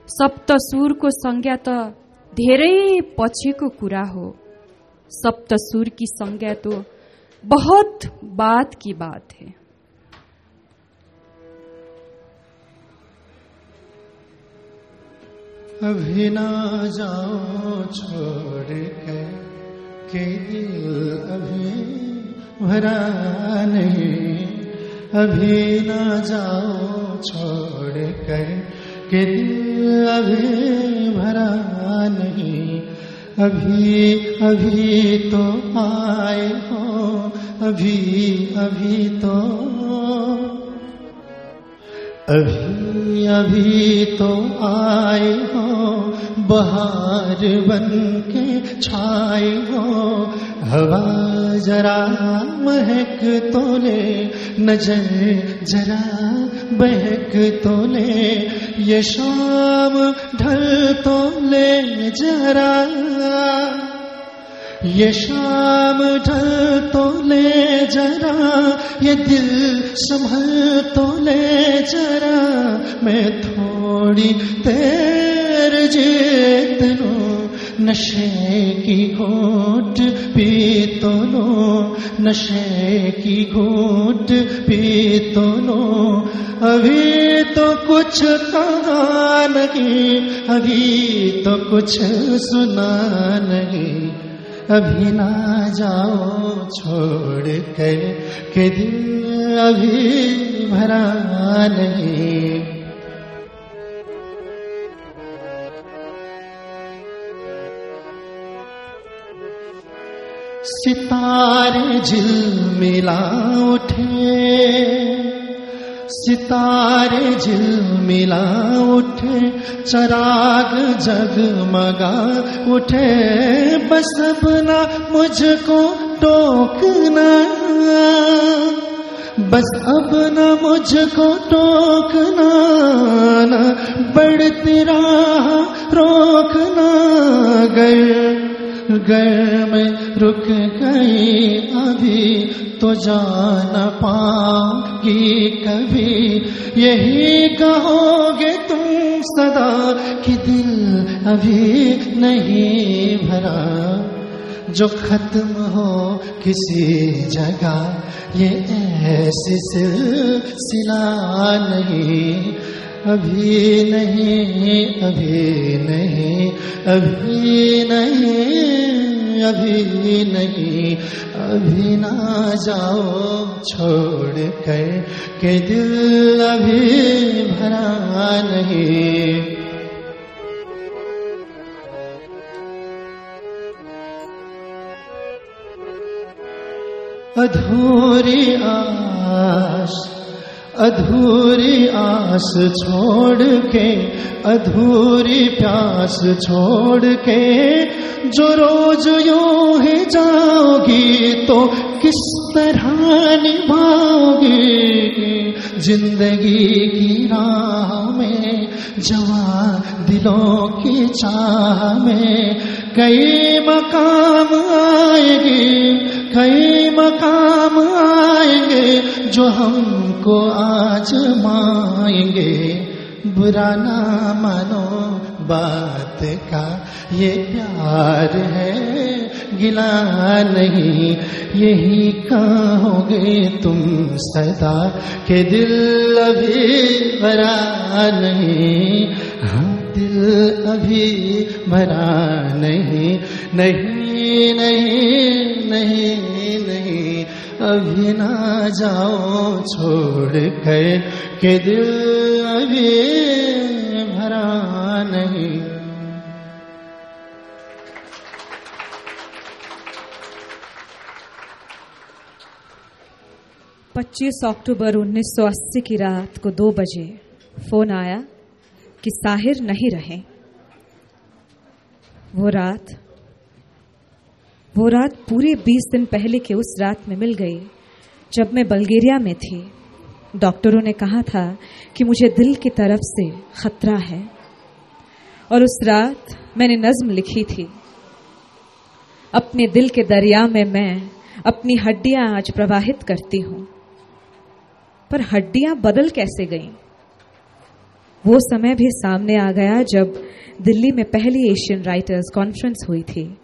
सप्तसुरको संज्ञा त धेरै पछिको कुरा हो। सप्तसुर की संज्ञा तो बहुत बाद की बात है। अभी ना जाओ छोड़ के दिल अभी भरा नहीं। अभी ना जाओ छोड़ के दिल अभी भरा नहीं। अभी अभी तो आए हो, अभी अभी तो, अभी अभी तो आए हो, बहार बन के छाए हो। हवा जरा महक तो ले, नजर जरा बहक तो ले, ये शाम ढल तो ले जरा, ये शाम ढल तो ले जरा, ये दिल संभल तो ले जरा। मैं थोड़ी देर जीत लूं, नशे की घूंट पी तो लो, नशे की घूंट पी तो लो। अभी तो कुछ कहा नहीं, अभी तो कुछ सुना नहीं। अभी ना जाओ छोड़ कर के दिल अभी भरा नहीं। सितारे झिलमिला उठे, सितारे झिलमिला उठे, चराग जगमगा उठे। बस अब ना मुझको टोकना, बस अब न मुझको टोकना, न बढ़ती राह रोकना। गर में रुक गई अभी तो जा न पाऊंगी कभी। यही कहोगे तुम सदा कि दिल अभी नहीं भरा। जो खत्म हो किसी जगह ये ऐसी सिलसिला नहीं। अभी नहीं, अभी नहीं, अभी नहीं, अभी नहीं। अभी ना जाओ छोड़ कर के दिल अभी भरा नहीं। अधूरी आस, अधूरी आस छोड़ के, अधूरी प्यास छोड़ के, जो रोज यूं ही जाओगी तो किस तरह निभाओगी। जिंदगी की राह में, जवां दिलों की चाह में, कई मकाम आएगी, कई मकाम आएंगे जो हमको आजमाएंगे। बुरा ना मानो बात का ये प्यार है, गिला नहीं। यही कहोगे तुम सदा के दिल अभी भरा नहीं। हाँ, दिल अभी भरा नहीं, नहीं, नहीं, नहीं, नहीं। अभी ना जाओ छोड़ कर के दिल अभी भरा नहीं। 25 अक्टूबर 1980 की रात को 2 बजे फोन आया कि साहिर नहीं रहे। वो रात पूरे 20 दिन पहले के उस रात में मिल गई जब मैं बल्गेरिया में थी। डॉक्टरों ने कहा था कि मुझे दिल की तरफ से खतरा है, और उस रात मैंने नज्म लिखी थी। अपने दिल के दरिया में मैं अपनी हड्डियां आज प्रवाहित करती हूं, पर हड्डियां बदल कैसे गईं? वो समय भी सामने आ गया जब दिल्ली में पहली एशियन राइटर्स कॉन्फ्रेंस हुई थी।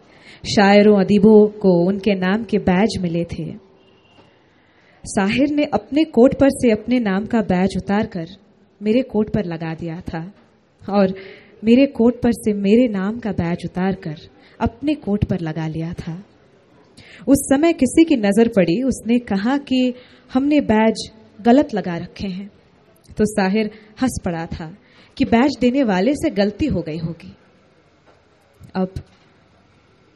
शायरों अदीबों को उनके नाम के बैज मिले थे। साहिर ने अपने कोट पर से अपने नाम का बैज उतारकर मेरे कोट पर लगा दिया था, और मेरे कोट पर से मेरे नाम का बैज उतारकर अपने कोट पर लगा लिया था। उस समय किसी की नजर पड़ी, उसने कहा कि हमने बैज गलत लगा रखे हैं। तो साहिर हंस पड़ा था कि बैज देने वाले से गलती हो गई होगी। अब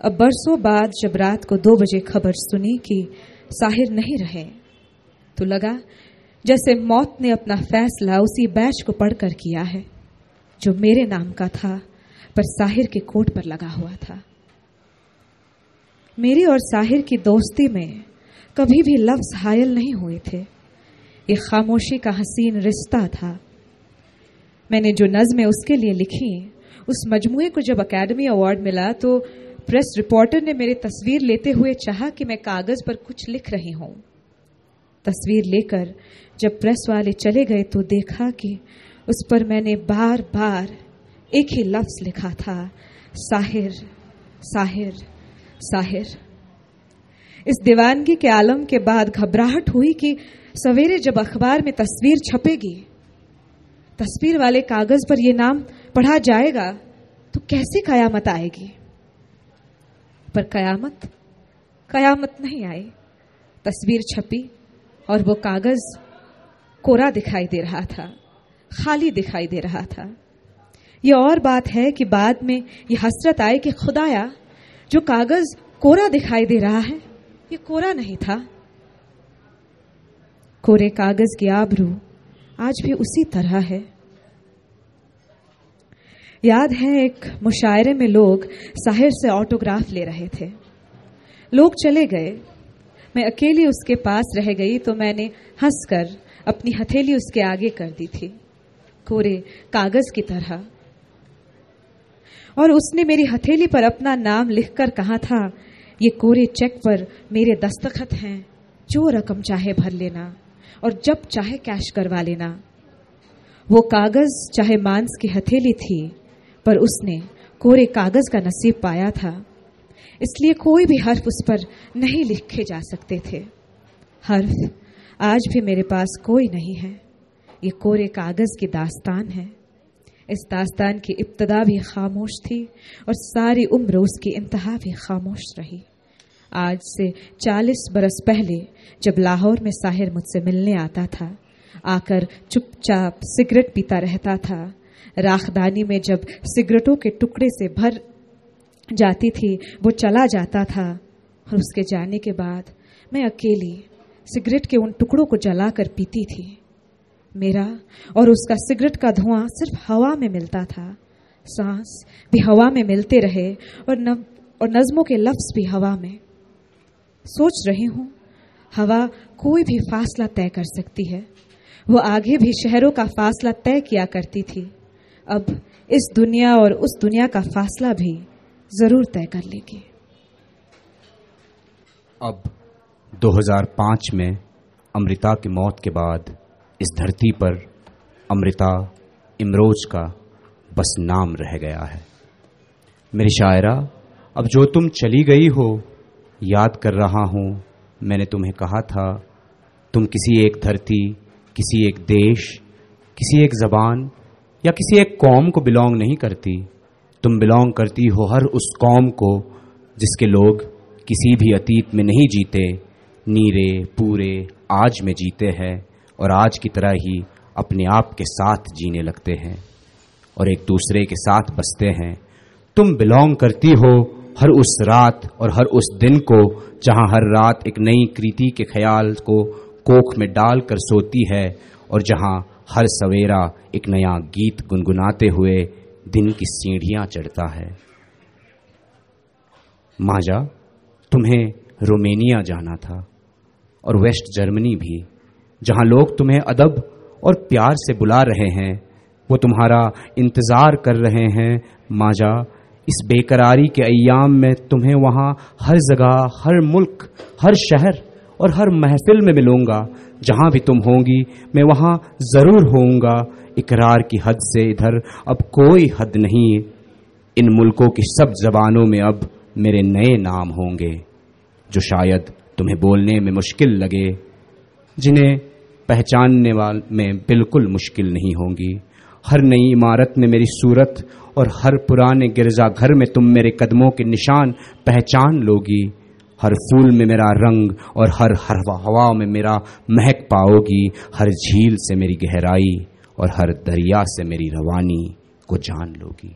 बरसों बाद जब रात को 2 बजे खबर सुनी कि साहिर नहीं रहे, तो लगा जैसे मौत ने अपना फैसला उसी बैज को पढ़कर किया है जो मेरे नाम का था पर साहिर के कोट पर लगा हुआ था। मेरी और साहिर की दोस्ती में कभी भी लफ्ज हायल नहीं हुए थे। ये खामोशी का हसीन रिश्ता था। मैंने जो नज़्में उसके लिए लिखी, उस मजमूए को जब अकेडमी अवार्ड मिला तो प्रेस रिपोर्टर ने मेरी तस्वीर लेते हुए चाहा कि मैं कागज पर कुछ लिख रही हूं। तस्वीर लेकर जब प्रेस वाले चले गए तो देखा कि उस पर मैंने बार बार एक ही लफ्ज लिखा था, साहिर साहिर, साहिर। इस दीवानगी के आलम के बाद घबराहट हुई कि सवेरे जब अखबार में तस्वीर छपेगी, तस्वीर वाले कागज पर यह नाम पढ़ा जाएगा तो कैसे कयामत आएगी। पर कयामत नहीं आई। तस्वीर छपी और वो कागज कोरा दिखाई दे रहा था, खाली दिखाई दे रहा था। ये और बात है कि बाद में ये हसरत आई कि खुदाया, जो कागज कोरा दिखाई दे रहा है ये कोरा नहीं था। कोरे कागज की आबरू आज भी उसी तरह है। याद है एक मुशायरे में लोग साहिर से ऑटोग्राफ ले रहे थे। लोग चले गए, मैं अकेली उसके पास रह गई तो मैंने हंसकर अपनी हथेली उसके आगे कर दी थी, कोरे कागज की तरह। और उसने मेरी हथेली पर अपना नाम लिखकर कहा था, ये कोरे चेक पर मेरे दस्तखत हैं, जो रकम चाहे भर लेना और जब चाहे कैश करवा लेना। वो कागज चाहे मांस की हथेली थी, पर उसने कोरे कागज का नसीब पाया था, इसलिए कोई भी हर्फ उस पर नहीं लिखे जा सकते थे। हर्फ आज भी मेरे पास कोई नहीं है। ये कोरे कागज की दास्तान है। इस दास्तान की इब्तदा भी खामोश थी और सारी उम्र उसकी इंतहा भी खामोश रही। आज से 40 बरस पहले जब लाहौर में साहिर मुझसे मिलने आता था, आकर चुपचाप सिगरेट पीता रहता था, राखदानी में जब सिगरेटों के टुकड़े से भर जाती थी वो चला जाता था, और उसके जाने के बाद मैं अकेली सिगरेट के उन टुकड़ों को जलाकर पीती थी। मेरा और उसका सिगरेट का धुआं सिर्फ हवा में मिलता था, सांस भी हवा में मिलते रहे और नज़्मों के लफ्ज भी हवा में। सोच रही हूं, हवा कोई भी फासला तय कर सकती है। वो आगे भी शहरों का फासला तय किया करती थी, अब इस दुनिया और उस दुनिया का फासला भी जरूर तय कर लेगी। अब 2005 में अमृता की मौत के बाद इस धरती पर अमृता इमरोज का बस नाम रह गया है। मेरी शायरा, अब जो तुम चली गई हो, याद कर रहा हूं मैंने तुम्हें कहा था, तुम किसी एक धरती, किसी एक देश, किसी एक जबान या किसी एक कौम को बिलोंग नहीं करती। तुम बिलोंग करती हो हर उस कौम को जिसके लोग किसी भी अतीत में नहीं जीते, नीरे पूरे आज में जीते हैं और आज की तरह ही अपने आप के साथ जीने लगते हैं और एक दूसरे के साथ बसते हैं। तुम बिलोंग करती हो हर उस रात और हर उस दिन को जहां हर रात एक नई कृति के ख्याल को कोख में डाल कर सोती है और जहां हर सवेरा एक नया गीत गुनगुनाते हुए दिन की सीढ़ियां चढ़ता है। माजा, तुम्हें रोमेनिया जाना था और वेस्ट जर्मनी भी, जहां लोग तुम्हें अदब और प्यार से बुला रहे हैं, वो तुम्हारा इंतजार कर रहे हैं। माजा, इस बेकरारी के अय्याम में तुम्हें वहां हर जगह, हर मुल्क, हर शहर और हर महफिल में मिलूंगा। जहां भी तुम होंगी मैं वहां जरूर होऊंगा। इकरार की हद से इधर अब कोई हद नहीं। इन मुल्कों की सब जबानों में अब मेरे नए नाम होंगे, जो शायद तुम्हें बोलने में मुश्किल लगे, जिन्हें पहचानने में बिल्कुल मुश्किल नहीं होंगी। हर नई इमारत में मेरी सूरत और हर पुराने गिरजाघर में तुम मेरे कदमों के निशान पहचान लोगी। हर फूल में मेरा रंग और हर हवा में मेरा महक पाओगी। हर झील से मेरी गहराई और हर दरिया से मेरी रवानी को जान लोगी।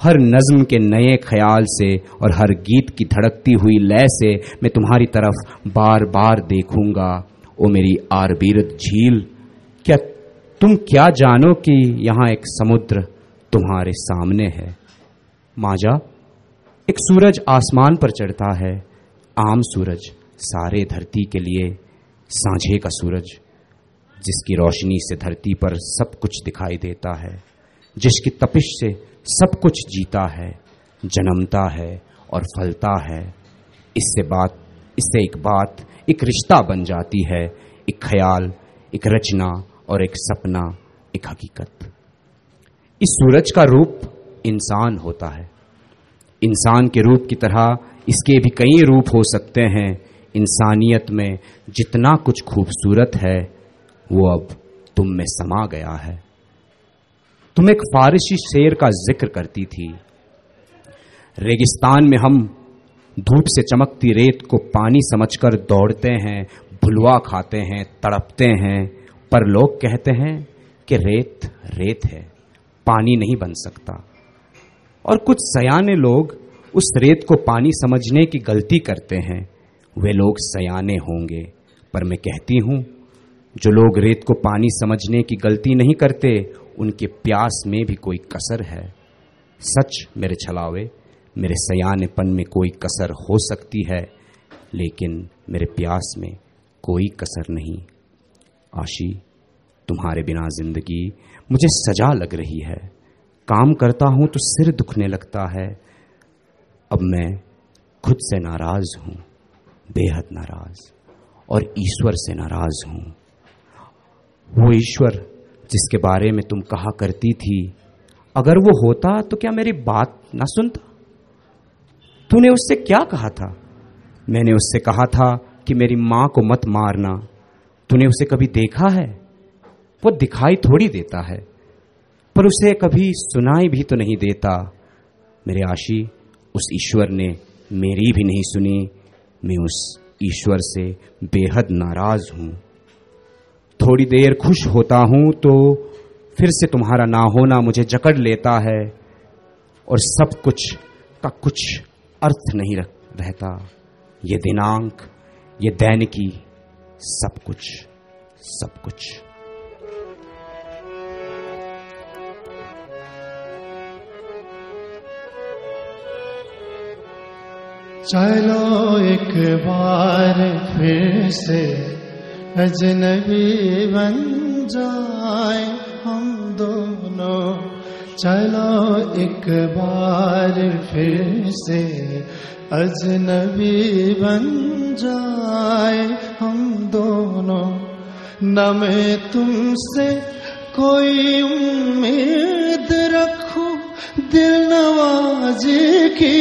हर नज्म के नए ख्याल से और हर गीत की धड़कती हुई लय से मैं तुम्हारी तरफ बार बार देखूंगा। ओ मेरी आरबीरत झील, क्या तुम क्या जानो कि यहां एक समुद्र तुम्हारे सामने है। माजा, एक सूरज आसमान पर चढ़ता है, आम सूरज, सारे धरती के लिए सांझे का सूरज, जिसकी रोशनी से धरती पर सब कुछ दिखाई देता है, जिसकी तपिश से सब कुछ जीता है, जन्मता है और फलता है। इससे एक बात, एक रिश्ता बन जाती है, एक ख्याल, एक रचना और एक सपना, एक हकीकत। इस सूरज का रूप इंसान होता है। इंसान के रूप की तरह इसके भी कई रूप हो सकते हैं। इंसानियत में जितना कुछ खूबसूरत है वो अब तुम में समा गया है। तुम एक फारसी शेर का जिक्र करती थी। रेगिस्तान में हम धूप से चमकती रेत को पानी समझकर दौड़ते हैं, भुलवा खाते हैं, तड़पते हैं, पर लोग कहते हैं कि रेत रेत है, पानी नहीं बन सकता। और कुछ सयाने लोग उस रेत को पानी समझने की गलती करते हैं। वे लोग सयाने होंगे, पर मैं कहती हूं जो लोग रेत को पानी समझने की गलती नहीं करते उनके प्यास में भी कोई कसर है। सच मेरे छलावे, मेरे सयानेपन में कोई कसर हो सकती है, लेकिन मेरे प्यास में कोई कसर नहीं। आशी, तुम्हारे बिना जिंदगी मुझे सजा लग रही है। काम करता हूं तो सिर दुखने लगता है। अब मैं खुद से नाराज हूं, बेहद नाराज, और ईश्वर से नाराज हूं। वो ईश्वर जिसके बारे में तुम कहा करती थी, अगर वो होता तो क्या मेरी बात ना सुनता? तूने उससे क्या कहा था? मैंने उससे कहा था कि मेरी मां को मत मारना। तूने उसे कभी देखा है? वो दिखाई थोड़ी देता है, पर उसे कभी सुनाई भी तो नहीं देता। मेरे आशी, उस ईश्वर ने मेरी भी नहीं सुनी। मैं उस ईश्वर से बेहद नाराज हूं। थोड़ी देर खुश होता हूं तो फिर से तुम्हारा ना होना मुझे जकड़ लेता है, और सब कुछ का कुछ अर्थ नहीं रहता। ये दिनांक, ये दैनिकी, सब कुछ सब कुछ। चलो एक बार फिर से अजनबी बन जाए हम दोनों। चलो एक बार फिर से अजनबी बन जाए हम दोनों। न मैं तुमसे कोई उम्मीद रखूं दिल नवाजी की,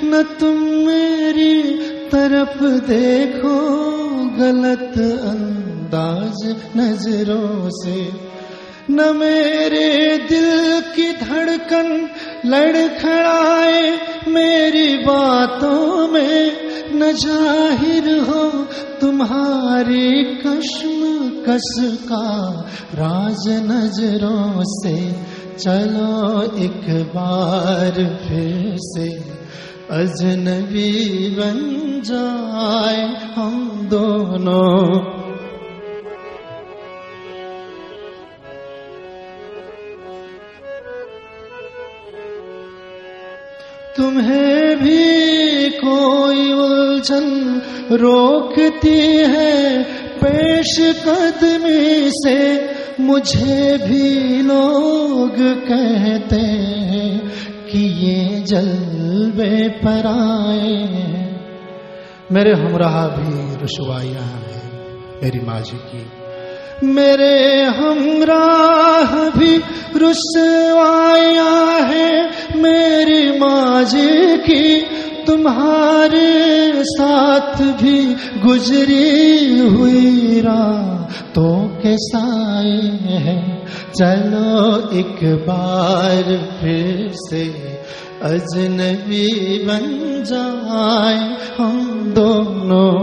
न तुम मेरी तरफ देखो गलत अंदाज नजरों से। न मेरे दिल की धड़कन लड़खड़ाए मेरी बातों में, न जाहिर हो तुम्हारी कश्मकश का राज नजरों से। चलो एक बार फिर से अजनबी बन जाए हम दोनों। तुम्हें भी कोई उलझन रोकती है पेश कदमी से, मुझे भी लोग कहते हैं कि ये जलवे पराए हैं। मेरे हमराह भी रुसवाइयां हैं मेरी माँ जी की, मेरे हमराह भी रुसवाइयां हैं मेरी माँ जी की। तुम्हारे साथ भी गुजरी हुई रातों के साए हैं। चलो एक बार फिर से अजनबी बन जाए हम दोनों।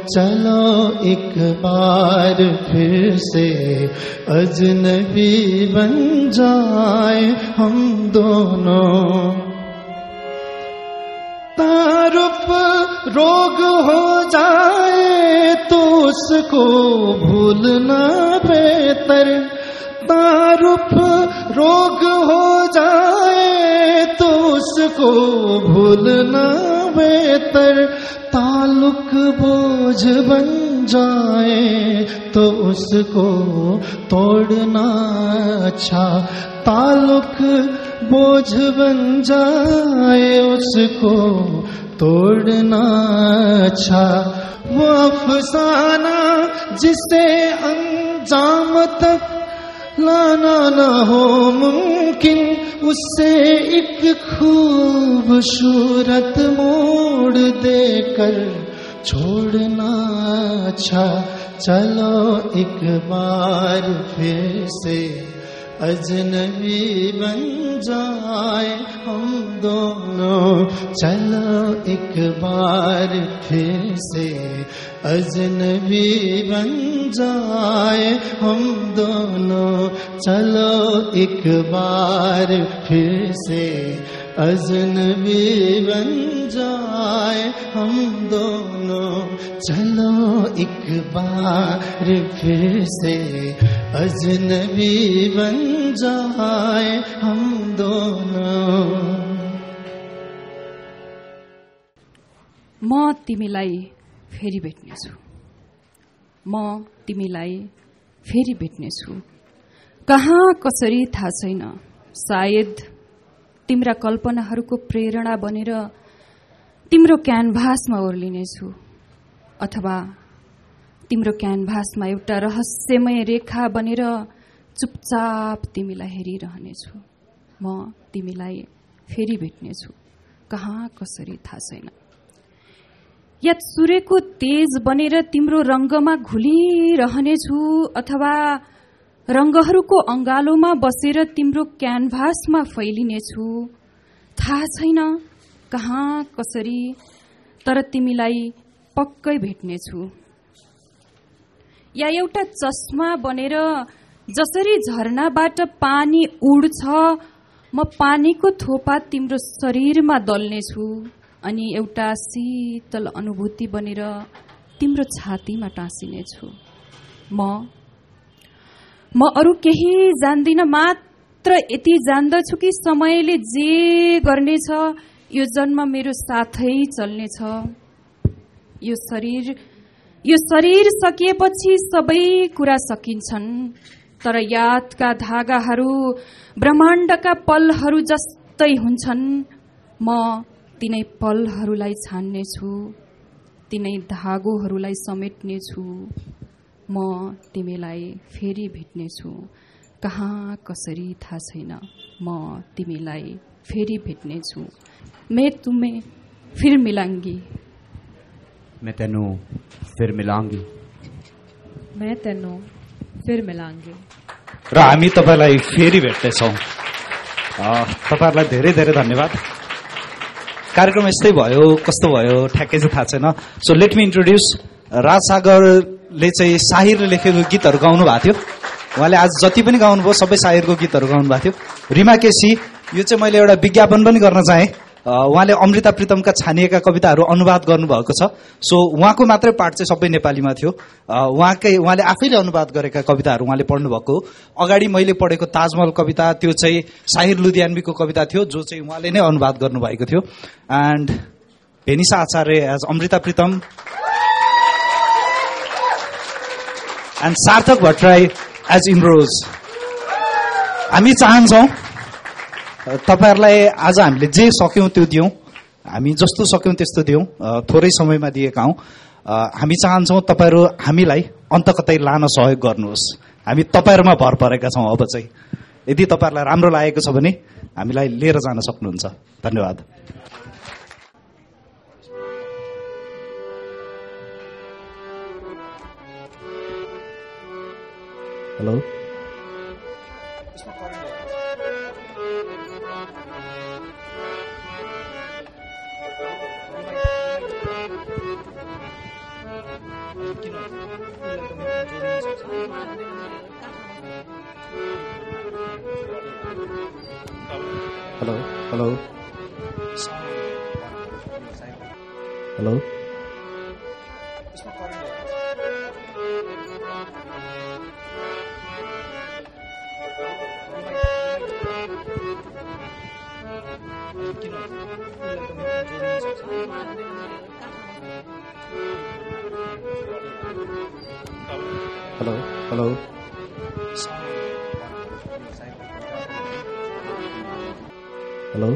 चलो एक बार फिर से अजनबी बन जाए हम दोनों। तारुफ रोग हो जाए तो उसको भूलना बेहतर। तारुफ रोग हो जाए तो उसको भूलना बेहतर। ताल्लुक बोझ बन जाए तो उसको तोड़ना अच्छा। ताल्लुक बोझ बन जाए उसको तोड़ना अच्छा। वो अफसाना जिसे अंजाम तक लाना ना हो मुमकिन, उससे एक खूबसूरत मोड़ देकर छोड़ना अच्छा। चलो एक बार फिर से अजनबी बन जाए हम दोनों। चलो एक बार फिर से अजनबी बन जाए हम दोनों। चलो एक बार फिर से अजनबी बन जाए हम दोनों। चलो एक बार फिर से अजनबी बन जाए हम दोनों। म तिमीलाई फेरि भेट्नेछु, म तिमीलाई फेरि भेट्नेछु। कहाँ कसरी थाहा छैन, सायद तिम्रा कल्पनाहरूको प्रेरणा बनेर तिम्रो क्यानभासमा ओर्लिनेछु, अथवा तिम्रो क्यानभासमा एउटा रहस्यमय रेखा बनेर चुपचाप तिमीलाई हेरिरहनेछु। म तिमीलाई फेरि भेट्नेछु, कहाँ कसरी थाहा छैन। या सूर्यको तेज बनेर तिम्रो रंगमा घुलिरहनेछु, अथवा रंगहरूको अंगालोमा बसेर तिम्रो क्यानभासमा फैलिनेछु, थाहा छैन कहाँ कसरी, तर तिमीलाई पक्कै भेट्नेछु। या एउटा चस्मा बनेर जसरी झरनाबाट पानी उड्छ, म पानीको थोपा तिम्रो शरीरमा दल्नेछु, अनि एउटा शीतल अनुभूति बनेर तिम्रो छातीमा टाँसिनेछु। म अरू केही जान्दिन, मात्र यति जान्दछु कि समयले जे गर्नेछ यो जन्म मेरो साथै चल्नेछ। यो शरीर सकिएपछि सबै कुरा सकिन्छन्, तर यादका धागाहरू ब्रह्माण्डका पलहरू जस्तै हुन्छन्। म तिनै पलहरूलाई छान्नेछु, तिनै धागोहरूलाई समेट्नेछु। म तिमीलाई फेरि भेट्नेछु, कहाँ कसरी थाहा छैन। म तिमीलाई फेरि भेट्नेछु। मैं तुम्हें फिर मिलांगी, मैं तेनू फिर मिलांगी, मैं तेनू फिर मिलांगी। र हामी तपाईलाई फेरि भेट्नेछौँ। तपाईहरुलाई धेरै धेरै धन्यवाद। कार्यक्रम यस्तै भयो, कस्तो भयो ठ्याक्कै चाहिँ थाहा छैन। सो लेट मी इन्ट्रोड्युस राजसागरले चाहिँ साहिरले लेखेको गीतहरू गाउनु भएको थियो। उहाँले आज जति पनि गाउनुभयो सबै साहिरको गीतहरू गाउनु भएको थियो। रिमा केसी, यो चाहिँ मैले एउटा विज्ञापन पनि गर्न चाहेँ। उहाँले अमृता प्रीतमका छानिएका कविताहरू अनुवाद गर्नुभएको छ। सो उहाँको मात्रै पार्ट चाहिँ सबै नेपालीमा थियो। उहाँले आफैले अनुवाद गरेका कविताहरू उहाँले पढ्नुभएको। अगाडि मैले पढेको ताजमहल कविता त्यो चाहिँ साहिर लुधियानवीको कविता थियो, जो चाहिँ उहाँले नै अनुवाद गर्नुभएको थियो। एन्ड भेनिसा आचार्य एज अमृता प्रीतम एन्ड सार्थक भट्टराई एज इमरोज। हामी चाहन्छौँ तपाईहरुलाई आज हामीले जे सक्यौं त्यो दियौं, हामी जस्तो सक्यौं त्यस्तो दियौं, थोरै समयमा दिएका हौं। हामी चाहन्छौं तपाईहरु हामीलाई अन्त कतै लान सहयोग गर्नुहोस्। हामी तपाईहरुमा भर परेका छौं। अब चाहिँ यदि तपाईहरुलाई राम्रो लागेको छ भने हामीलाई लिएर जान सक्नुहुन्छ। धन्यवाद। Hello, hello, hello, hello, hello, hello, hello, hello,